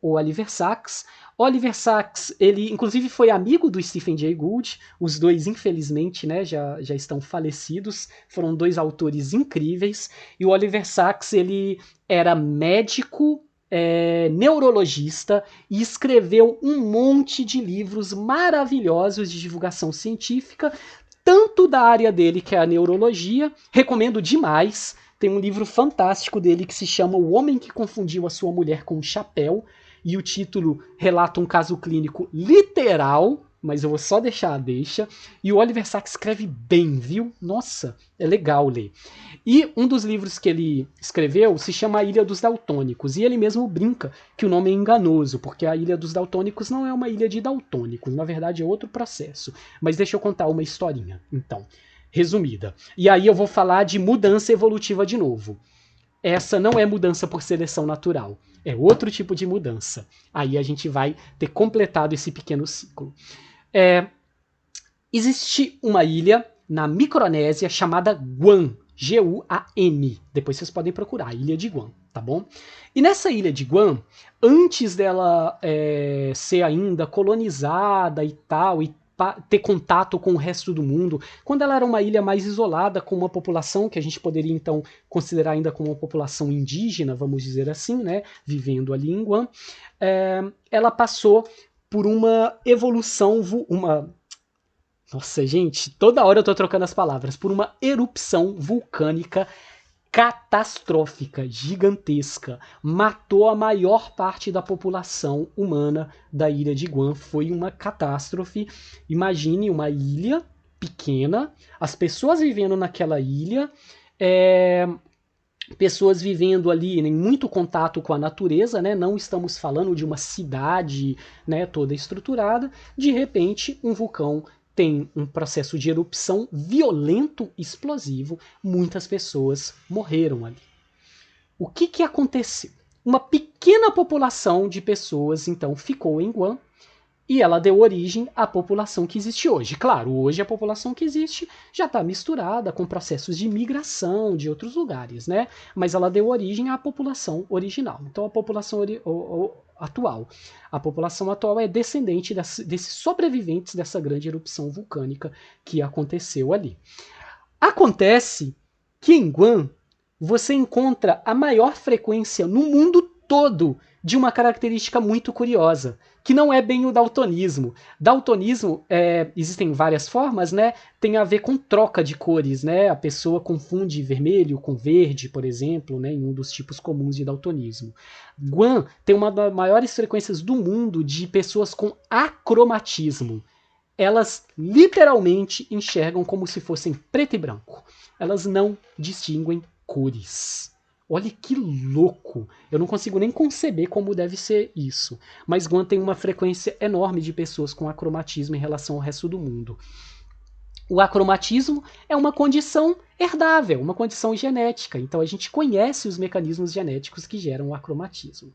o Oliver Sacks. Oliver Sacks, ele inclusive foi amigo do Stephen Jay Gould, os dois infelizmente, né, já estão falecidos, foram dois autores incríveis, e o Oliver Sacks, ele era médico, neurologista, e escreveu um monte de livros maravilhosos de divulgação científica, tanto da área dele, que é a neurologia, recomendo demais. Tem um livro fantástico dele que se chama O Homem que Confundiu a Sua Mulher com um Chapéu, e o título relata um caso clínico literal, mas eu vou só deixar a deixa. E o Oliver Sacks escreve bem, viu? Nossa, é legal ler. E um dos livros que ele escreveu se chama A Ilha dos Daltônicos, e ele mesmo brinca que o nome é enganoso, porque a Ilha dos Daltônicos não é uma ilha de daltônicos, na verdade é outro processo. Mas deixa eu contar uma historinha, então, resumida. E aí eu vou falar de mudança evolutiva de novo. Essa não é mudança por seleção natural, é outro tipo de mudança. Aí a gente vai ter completado esse pequeno ciclo. Existe uma ilha na Micronésia chamada Guam, G-U-A-M. Depois vocês podem procurar, a Ilha de Guam, tá bom? E nessa Ilha de Guam, antes dela ser ainda colonizada e tal, e ter contato com o resto do mundo, quando ela era uma ilha mais isolada, com uma população que a gente poderia então considerar ainda como uma população indígena, vamos dizer assim, né, vivendo ali em Guam, ela passou por uma evolução, nossa, gente, toda hora eu tô trocando as palavras, por uma erupção vulcânica catastrófica, gigantesca, matou a maior parte da população humana da ilha de Guam. Foi uma catástrofe. Imagine uma ilha pequena, as pessoas vivendo naquela ilha, pessoas vivendo ali em muito contato com a natureza, né? Não estamos falando de uma cidade, né, toda estruturada. De repente, um vulcão tem um processo de erupção violento, explosivo, muitas pessoas morreram ali. O que aconteceu? Uma pequena população de pessoas, então, ficou em Guam, e ela deu origem à população que existe hoje. Claro, hoje a população que existe já está misturada com processos de migração de outros lugares, né? Mas ela deu origem à população original. Então, a população atual. A população atual é descendente desses sobreviventes dessa grande erupção vulcânica que aconteceu ali. Acontece que em Guam você encontra a maior frequência no mundo todo de uma característica muito curiosa, que não é bem o daltonismo. Daltonismo, existem várias formas, né? Tem a ver com troca de cores, né? A pessoa confunde vermelho com verde, por exemplo, né? Em um dos tipos comuns de daltonismo. Guam tem uma das maiores frequências do mundo de pessoas com acromatismo. Elas literalmente enxergam como se fossem preto e branco. Elas não distinguem cores. Olha que louco! Eu não consigo nem conceber como deve ser isso. Mas Guam tem uma frequência enorme de pessoas com acromatismo em relação ao resto do mundo. O acromatismo é uma condição herdável, uma condição genética. Então a gente conhece os mecanismos genéticos que geram o acromatismo.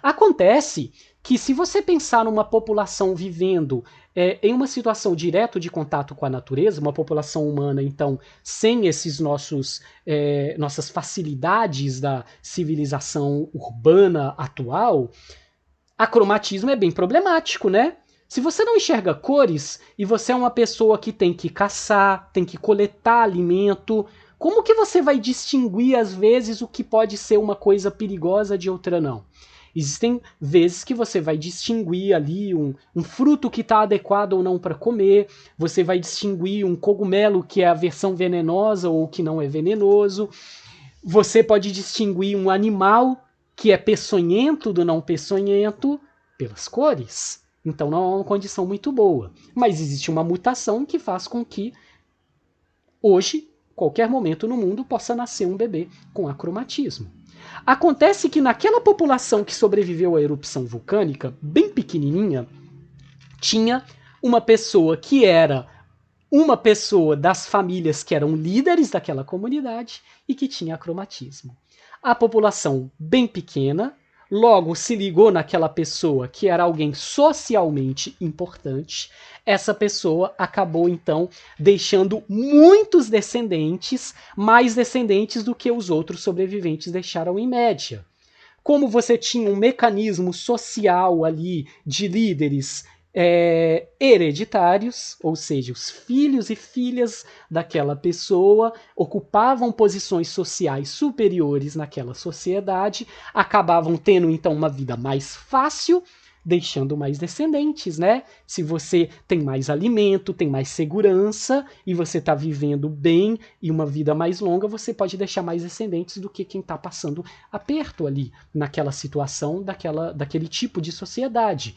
Acontece que se você pensar numa população vivendo em uma situação direto de contato com a natureza, uma população humana, então, sem esses nossas facilidades da civilização urbana atual, acromatismo é bem problemático, né? Se você não enxerga cores e você é uma pessoa que tem que caçar, tem que coletar alimento, como que você vai distinguir, às vezes, o que pode ser uma coisa perigosa de outra não? Existem vezes que você vai distinguir ali um fruto que está adequado ou não para comer, você vai distinguir um cogumelo que é a versão venenosa ou que não é venenoso, você pode distinguir um animal que é peçonhento do não peçonhento pelas cores. Então não é uma condição muito boa. Mas existe uma mutação que faz com que hoje, qualquer momento no mundo, possa nascer um bebê com acromatismo. Acontece que naquela população que sobreviveu à erupção vulcânica, bem pequenininha, tinha uma pessoa que era uma pessoa das famílias que eram líderes daquela comunidade e que tinha acromatismo. A população bem pequena, logo se ligou naquela pessoa que era alguém socialmente importante. Essa pessoa acabou, então, deixando muitos descendentes, mais descendentes do que os outros sobreviventes deixaram em média. Como você tinha um mecanismo social ali de líderes hereditários, ou seja, os filhos e filhas daquela pessoa ocupavam posições sociais superiores naquela sociedade, acabavam tendo então uma vida mais fácil, deixando mais descendentes, né? Se você tem mais alimento, tem mais segurança e você está vivendo bem e uma vida mais longa, você pode deixar mais descendentes do que quem está passando aperto ali naquela situação, daquele tipo de sociedade.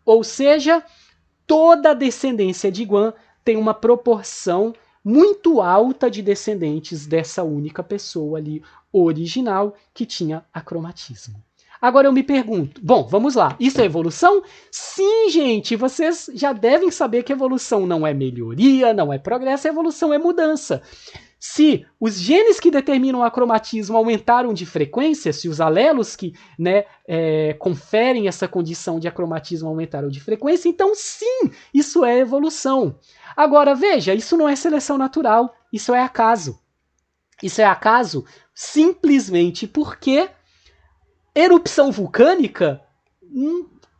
Ou seja, toda a descendência de Guan tem uma proporção muito alta de descendentes dessa única pessoa ali original que tinha acromatismo. Agora eu me pergunto, bom, vamos lá, isso é evolução? Sim, gente, vocês já devem saber que evolução não é melhoria, não é progresso, evolução é mudança. Se os genes que determinam o acromatismo aumentaram de frequência, se os alelos que conferem essa condição de acromatismo aumentaram de frequência, então sim, isso é evolução. Agora, veja, isso não é seleção natural, isso é acaso. Isso é acaso simplesmente porque erupção vulcânica,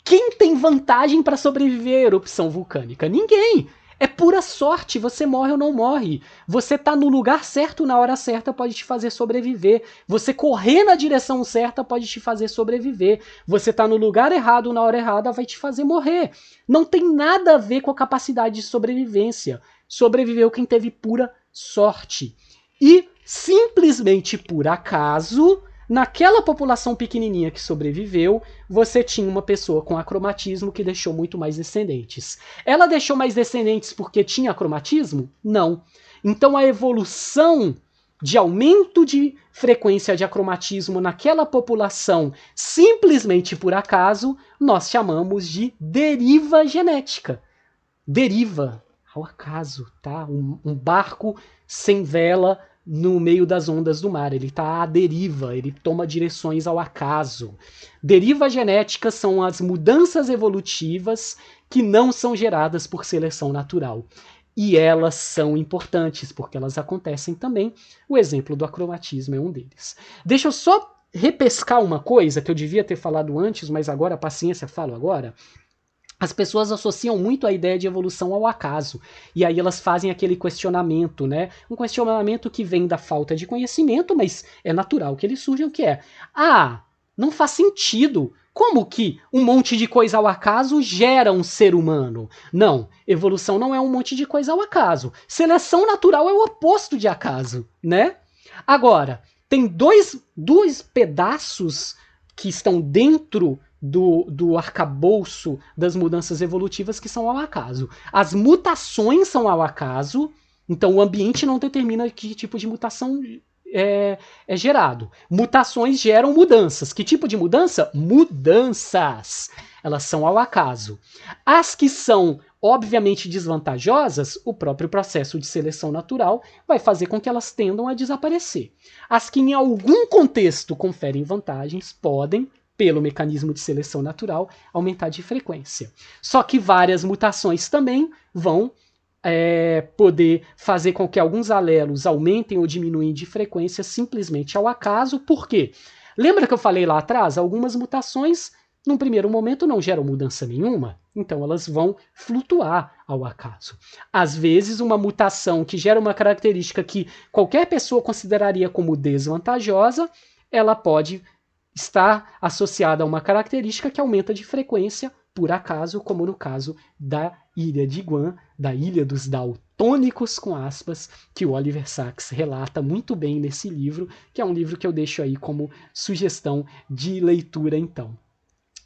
quem tem vantagem para sobreviver à erupção vulcânica? Ninguém. É pura sorte, você morre ou não morre. Você tá no lugar certo na hora certa pode te fazer sobreviver. Você correr na direção certa pode te fazer sobreviver. Você tá no lugar errado na hora errada vai te fazer morrer. Não tem nada a ver com a capacidade de sobrevivência. Sobreviveu quem teve pura sorte. E simplesmente por acaso, naquela população pequenininha que sobreviveu, você tinha uma pessoa com acromatismo que deixou muito mais descendentes. Ela deixou mais descendentes porque tinha acromatismo? Não. Então a evolução de aumento de frequência de acromatismo naquela população, simplesmente por acaso, nós chamamos de deriva genética. Deriva, ao acaso, tá? Um barco sem vela no meio das ondas do mar, ele está à deriva, ele toma direções ao acaso. Deriva genética são as mudanças evolutivas que não são geradas por seleção natural. E elas são importantes, porque elas acontecem também. O exemplo do acromatismo é um deles. Deixa eu só repescar uma coisa que eu devia ter falado antes, mas agora, paciência, falo agora. As pessoas associam muito a ideia de evolução ao acaso, e aí elas fazem aquele questionamento, né? Um questionamento que vem da falta de conhecimento, mas é natural que eles surjam, que é: não faz sentido. Como que um monte de coisa ao acaso gera um ser humano? Não, evolução não é um monte de coisa ao acaso. Seleção natural é o oposto de acaso, né? Agora, tem dois pedaços que estão dentro do arcabouço das mudanças evolutivas que são ao acaso. As mutações são ao acaso, então o ambiente não determina que tipo de mutação é gerado. Mutações geram mudanças. Que tipo de mudança? Mudanças. Elas são ao acaso. As que são obviamente desvantajosas, o próprio processo de seleção natural vai fazer com que elas tendam a desaparecer. As que em algum contexto conferem vantagens podem, pelo mecanismo de seleção natural, aumentar de frequência. Só que várias mutações também vão poder fazer com que alguns alelos aumentem ou diminuem de frequência simplesmente ao acaso. Por quê? Lembra que eu falei lá atrás? Algumas mutações, num primeiro momento, não geram mudança nenhuma, então elas vão flutuar ao acaso. Às vezes, uma mutação que gera uma característica que qualquer pessoa consideraria como desvantajosa, ela pode estar associada a uma característica que aumenta de frequência por acaso, como no caso da ilha de Guam, da ilha dos daltônicos, com aspas, que o Oliver Sacks relata muito bem nesse livro, que é um livro que eu deixo aí como sugestão de leitura, então.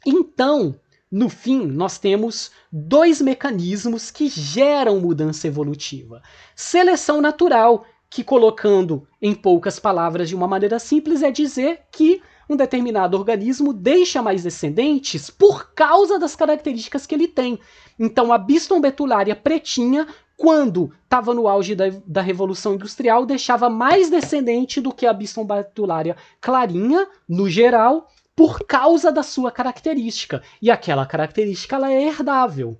Então, no fim, nós temos dois mecanismos que geram mudança evolutiva. Seleção natural, que colocando em poucas palavras de uma maneira simples, é dizer que um determinado organismo deixa mais descendentes por causa das características que ele tem. Então, a Biston betulária pretinha, quando estava no auge da Revolução Industrial, deixava mais descendente do que a Biston betulária clarinha, no geral, por causa da sua característica. E aquela característica ela é herdável.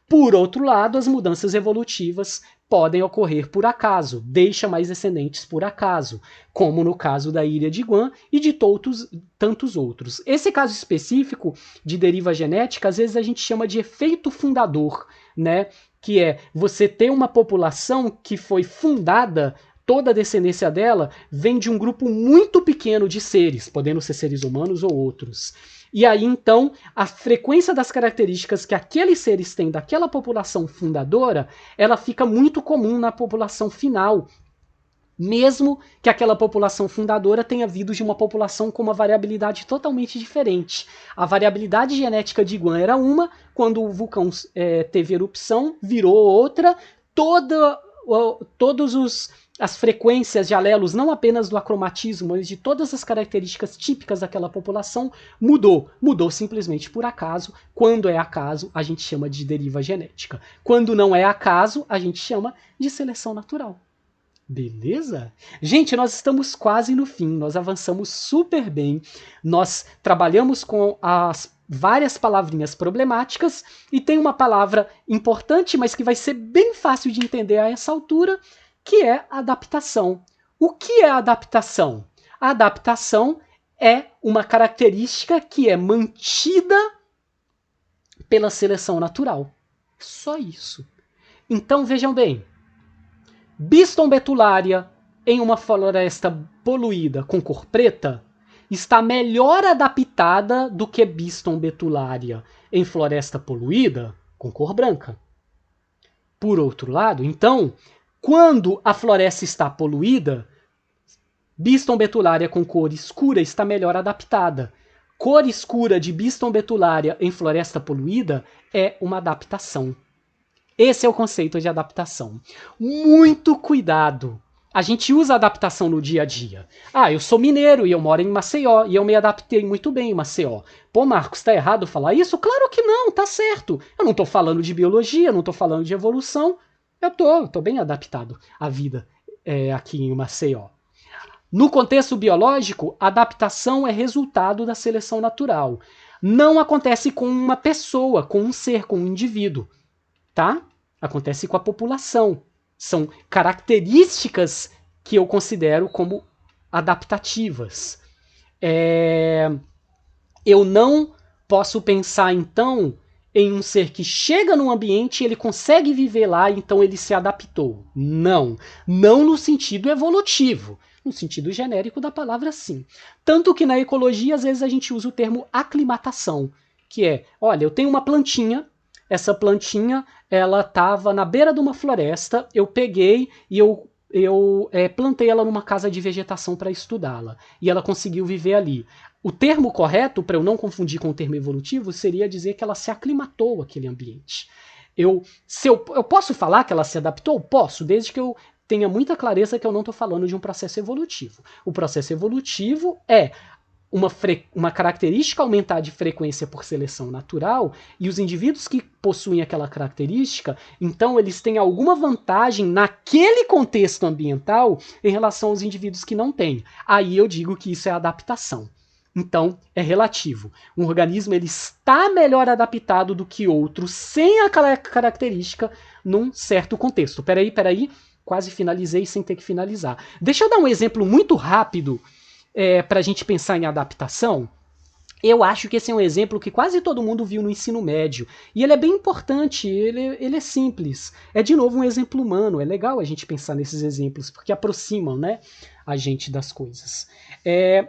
Por outro lado, as mudanças evolutivas podem ocorrer por acaso, deixa mais descendentes por acaso, como no caso da ilha de Guam e de tantos outros. Esse caso específico de deriva genética, às vezes a gente chama de efeito fundador, né? Que é você ter uma população que foi fundada, toda a descendência dela vem de um grupo muito pequeno de seres, podendo ser seres humanos ou outros. E aí, então, a frequência das características que aqueles seres têm daquela população fundadora, ela fica muito comum na população final, mesmo que aquela população fundadora tenha vindo de uma população com uma variabilidade totalmente diferente. A variabilidade genética de Guam era uma, quando o vulcão teve erupção, virou outra, as frequências de alelos, não apenas do acromatismo, mas de todas as características típicas daquela população, mudou. Mudou simplesmente por acaso. Quando é acaso, a gente chama de deriva genética. Quando não é acaso, a gente chama de seleção natural. Beleza? Gente, nós estamos quase no fim, nós avançamos super bem, nós trabalhamos com as várias palavrinhas problemáticas e tem uma palavra importante, mas que vai ser bem fácil de entender a essa altura, que é adaptação. O que é adaptação? A adaptação é uma característica que é mantida pela seleção natural. Só isso. Então, vejam bem, Biston betulária em uma floresta poluída com cor preta está melhor adaptada do que Biston betulária em floresta poluída com cor branca. Por outro lado, então, quando a floresta está poluída, Biston betulária com cor escura está melhor adaptada. Cor escura de Biston betulária em floresta poluída é uma adaptação. Esse é o conceito de adaptação. Muito cuidado! A gente usa adaptação no dia a dia. Ah, eu sou mineiro e eu moro em Maceió e eu me adaptei muito bem em Maceió. Pô, Marcos, tá errado falar isso? Claro que não, tá certo. Eu não tô falando de biologia, não tô falando de evolução. Eu tô bem adaptado à vida aqui em Maceió. No contexto biológico, a adaptação é resultado da seleção natural. Não acontece com uma pessoa, com um ser, com um indivíduo, tá? Acontece com a população. São características que eu considero como adaptativas. Eu não posso pensar, então, em um ser que chega num ambiente e ele consegue viver lá, então ele se adaptou. Não. Não no sentido evolutivo. No sentido genérico da palavra, sim. Tanto que na ecologia, às vezes, a gente usa o termo aclimatação, que é, olha, eu tenho uma plantinha, essa plantinha, ela estava na beira de uma floresta, eu peguei e eu plantei ela numa casa de vegetação para estudá-la. E ela conseguiu viver ali. O termo correto, para eu não confundir com o termo evolutivo, seria dizer que ela se aclimatou àquele ambiente. Eu posso falar que ela se adaptou? Posso, desde que eu tenha muita clareza que eu não estou falando de um processo evolutivo. O processo evolutivo é uma característica aumentar de frequência por seleção natural, e os indivíduos que possuem aquela característica, então eles têm alguma vantagem naquele contexto ambiental em relação aos indivíduos que não têm. Aí eu digo que isso é adaptação. Então, é relativo. Um organismo ele está melhor adaptado do que outro sem aquela característica num certo contexto. Peraí, quase finalizei sem ter que finalizar. Deixa eu dar um exemplo muito rápido para a gente pensar em adaptação. Eu acho que esse é um exemplo que quase todo mundo viu no ensino médio. E ele é bem importante, ele é simples. É, de novo, um exemplo humano. É legal a gente pensar nesses exemplos, porque aproximam, né, a gente das coisas.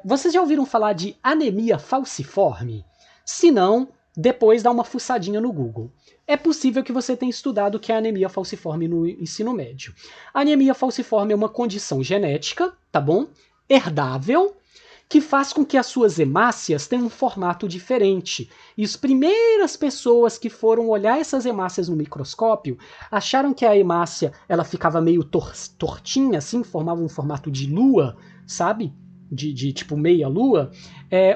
Vocês já ouviram falar de anemia falciforme? Se não, depois dá uma fuçadinha no Google. É possível que você tenha estudado o que é anemia falciforme no ensino médio. A anemia falciforme é uma condição genética, tá bom? Herdável, que faz com que as suas hemácias tenham um formato diferente. E as primeiras pessoas que foram olhar essas hemácias no microscópio acharam que a hemácia ela ficava meio tortinha, assim, formava um formato de lua, sabe? De tipo meia lua.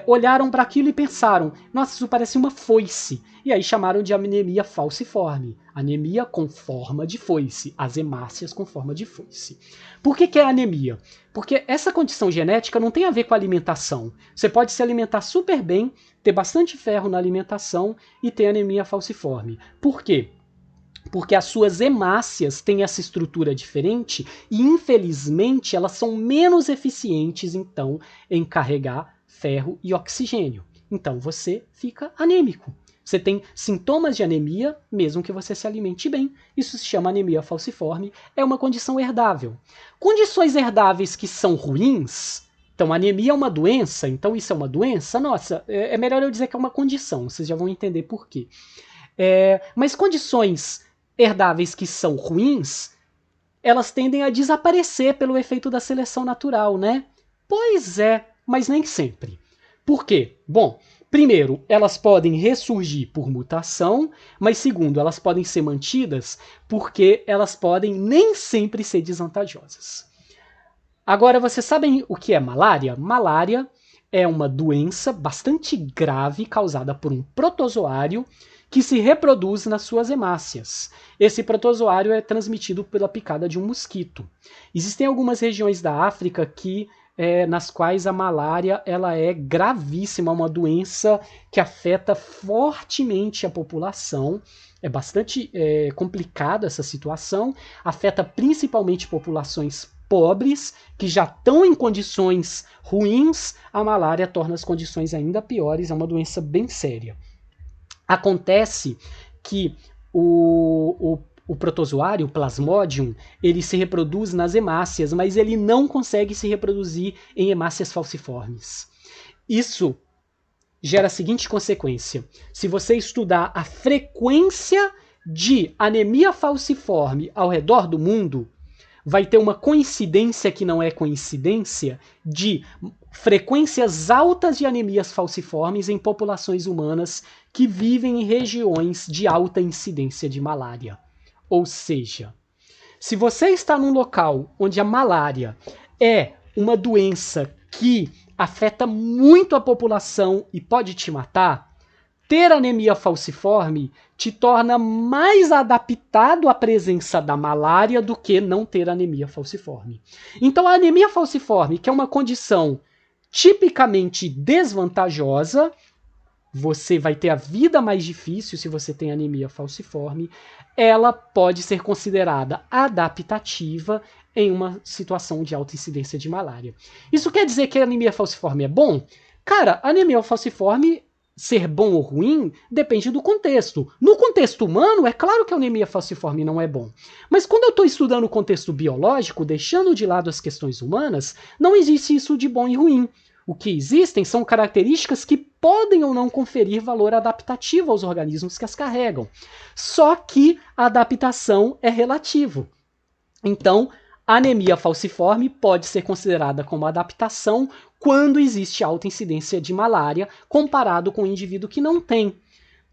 Olharam para aquilo e pensaram, nossa, isso parece uma foice. E aí chamaram de anemia falciforme. Anemia com forma de foice. As hemácias com forma de foice. Por que é anemia? Porque essa condição genética não tem a ver com a alimentação. Você pode se alimentar super bem, ter bastante ferro na alimentação e ter anemia falciforme. Por quê? Porque as suas hemácias têm essa estrutura diferente e, infelizmente, elas são menos eficientes, então, em carregar ferro e oxigênio. Então, você fica anêmico. Você tem sintomas de anemia, mesmo que você se alimente bem. Isso se chama anemia falciforme, é uma condição herdável. Condições herdáveis que são ruins, então anemia é uma doença, então isso é uma doença? Nossa, é melhor eu dizer que é uma condição, vocês já vão entender por quê. Mas condições herdáveis que são ruins, elas tendem a desaparecer pelo efeito da seleção natural, né? Pois é, mas nem sempre. Por quê? Bom, primeiro, elas podem ressurgir por mutação, mas segundo, elas podem ser mantidas porque elas podem nem sempre ser desvantajosas. Agora, vocês sabem o que é malária? Malária é uma doença bastante grave causada por um protozoário que se reproduz nas suas hemácias. Esse protozoário é transmitido pela picada de um mosquito. Existem algumas regiões da África nas quais a malária ela é gravíssima, uma doença que afeta fortemente a população. É bastante complicada essa situação, afeta principalmente populações pobres, que já estão em condições ruins, a malária torna as condições ainda piores, é uma doença bem séria. Acontece que o protozoário, o Plasmodium, ele se reproduz nas hemácias, mas ele não consegue se reproduzir em hemácias falciformes. Isso gera a seguinte consequência. Se você estudar a frequência de anemia falciforme ao redor do mundo, vai ter uma coincidência que não é coincidência de frequências altas de anemias falciformes em populações humanas que vivem em regiões de alta incidência de malária. Ou seja, se você está num local onde a malária é uma doença que afeta muito a população e pode te matar, ter anemia falciforme te torna mais adaptado à presença da malária do que não ter anemia falciforme. Então a anemia falciforme, que é uma condição tipicamente desvantajosa, você vai ter a vida mais difícil se você tem anemia falciforme, ela pode ser considerada adaptativa em uma situação de alta incidência de malária. Isso quer dizer que a anemia falciforme é bom? Cara, a anemia falciforme ser bom ou ruim depende do contexto. No contexto humano, é claro que a anemia falciforme não é bom. Mas quando eu estou estudando o contexto biológico, deixando de lado as questões humanas, não existe isso de bom e ruim. O que existem são características que podem ou não conferir valor adaptativo aos organismos que as carregam. Só que a adaptação é relativo. Então, a anemia falciforme pode ser considerada como adaptação quando existe alta incidência de malária comparado com um indivíduo que não tem.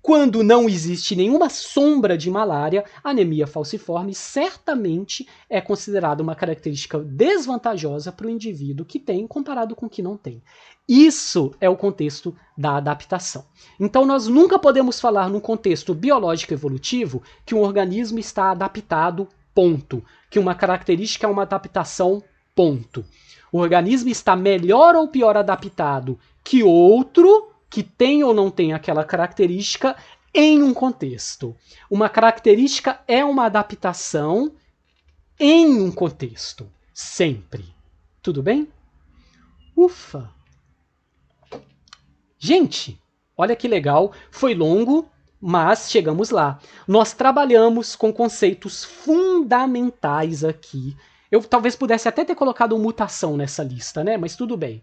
Quando não existe nenhuma sombra de malária, a anemia falciforme certamente é considerada uma característica desvantajosa para o indivíduo que tem comparado com o que não tem. Isso é o contexto da adaptação. Então nós nunca podemos falar num contexto biológico evolutivo que um organismo está adaptado, ponto. Que uma característica é uma adaptação, ponto. O organismo está melhor ou pior adaptado que outro que tem ou não tem aquela característica em um contexto. Uma característica é uma adaptação em um contexto, sempre. Tudo bem? Ufa! Gente, olha que legal, foi longo, mas chegamos lá. Nós trabalhamos com conceitos fundamentais aqui. Eu talvez pudesse até ter colocado mutação nessa lista, né? Mas tudo bem.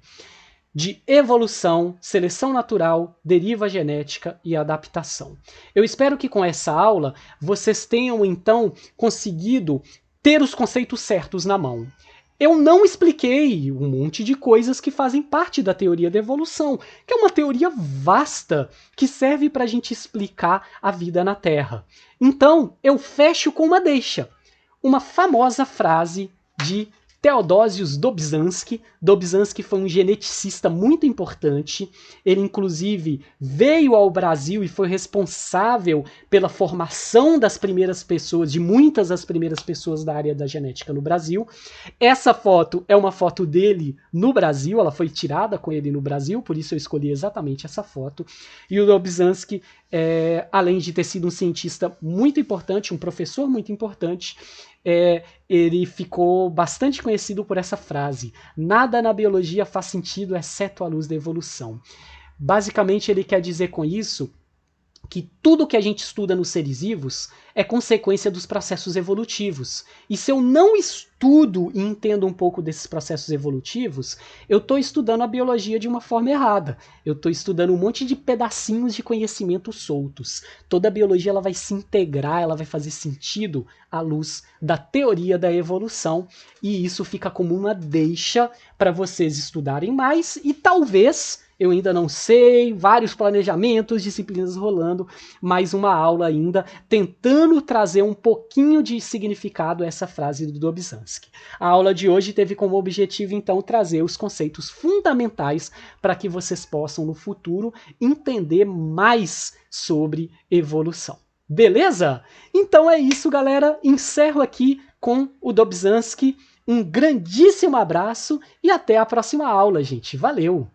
De evolução, seleção natural, deriva genética e adaptação. Eu espero que com essa aula vocês tenham então conseguido ter os conceitos certos na mão. Eu não expliquei um monte de coisas que fazem parte da teoria da evolução, que é uma teoria vasta que serve para a gente explicar a vida na Terra. Então, eu fecho com uma deixa. Uma famosa frase de Theodosius Dobzhansky. Dobzhansky foi um geneticista muito importante. Ele, inclusive, veio ao Brasil e foi responsável pela formação das primeiras pessoas, de muitas das primeiras pessoas da área da genética no Brasil. Essa foto é uma foto dele no Brasil, ela foi tirada com ele no Brasil, por isso eu escolhi exatamente essa foto. E o Dobzhansky, além de ter sido um cientista muito importante, um professor muito importante, ele ficou bastante conhecido por essa frase: nada na biologia faz sentido exceto a luz da evolução. Basicamente, ele quer dizer com isso que tudo que a gente estuda nos seres vivos é consequência dos processos evolutivos. E se eu não estudo e entendo um pouco desses processos evolutivos, eu estou estudando a biologia de uma forma errada. Eu estou estudando um monte de pedacinhos de conhecimento soltos. Toda a biologia ela vai se integrar, ela vai fazer sentido à luz da teoria da evolução. E isso fica como uma deixa para vocês estudarem mais e talvez... eu ainda não sei, vários planejamentos, disciplinas rolando, mais uma aula ainda tentando trazer um pouquinho de significado a essa frase do Dobzhansky. A aula de hoje teve como objetivo, então, trazer os conceitos fundamentais para que vocês possam, no futuro, entender mais sobre evolução. Beleza? Então é isso, galera. Encerro aqui com o Dobzhansky. Um grandíssimo abraço e até a próxima aula, gente. Valeu!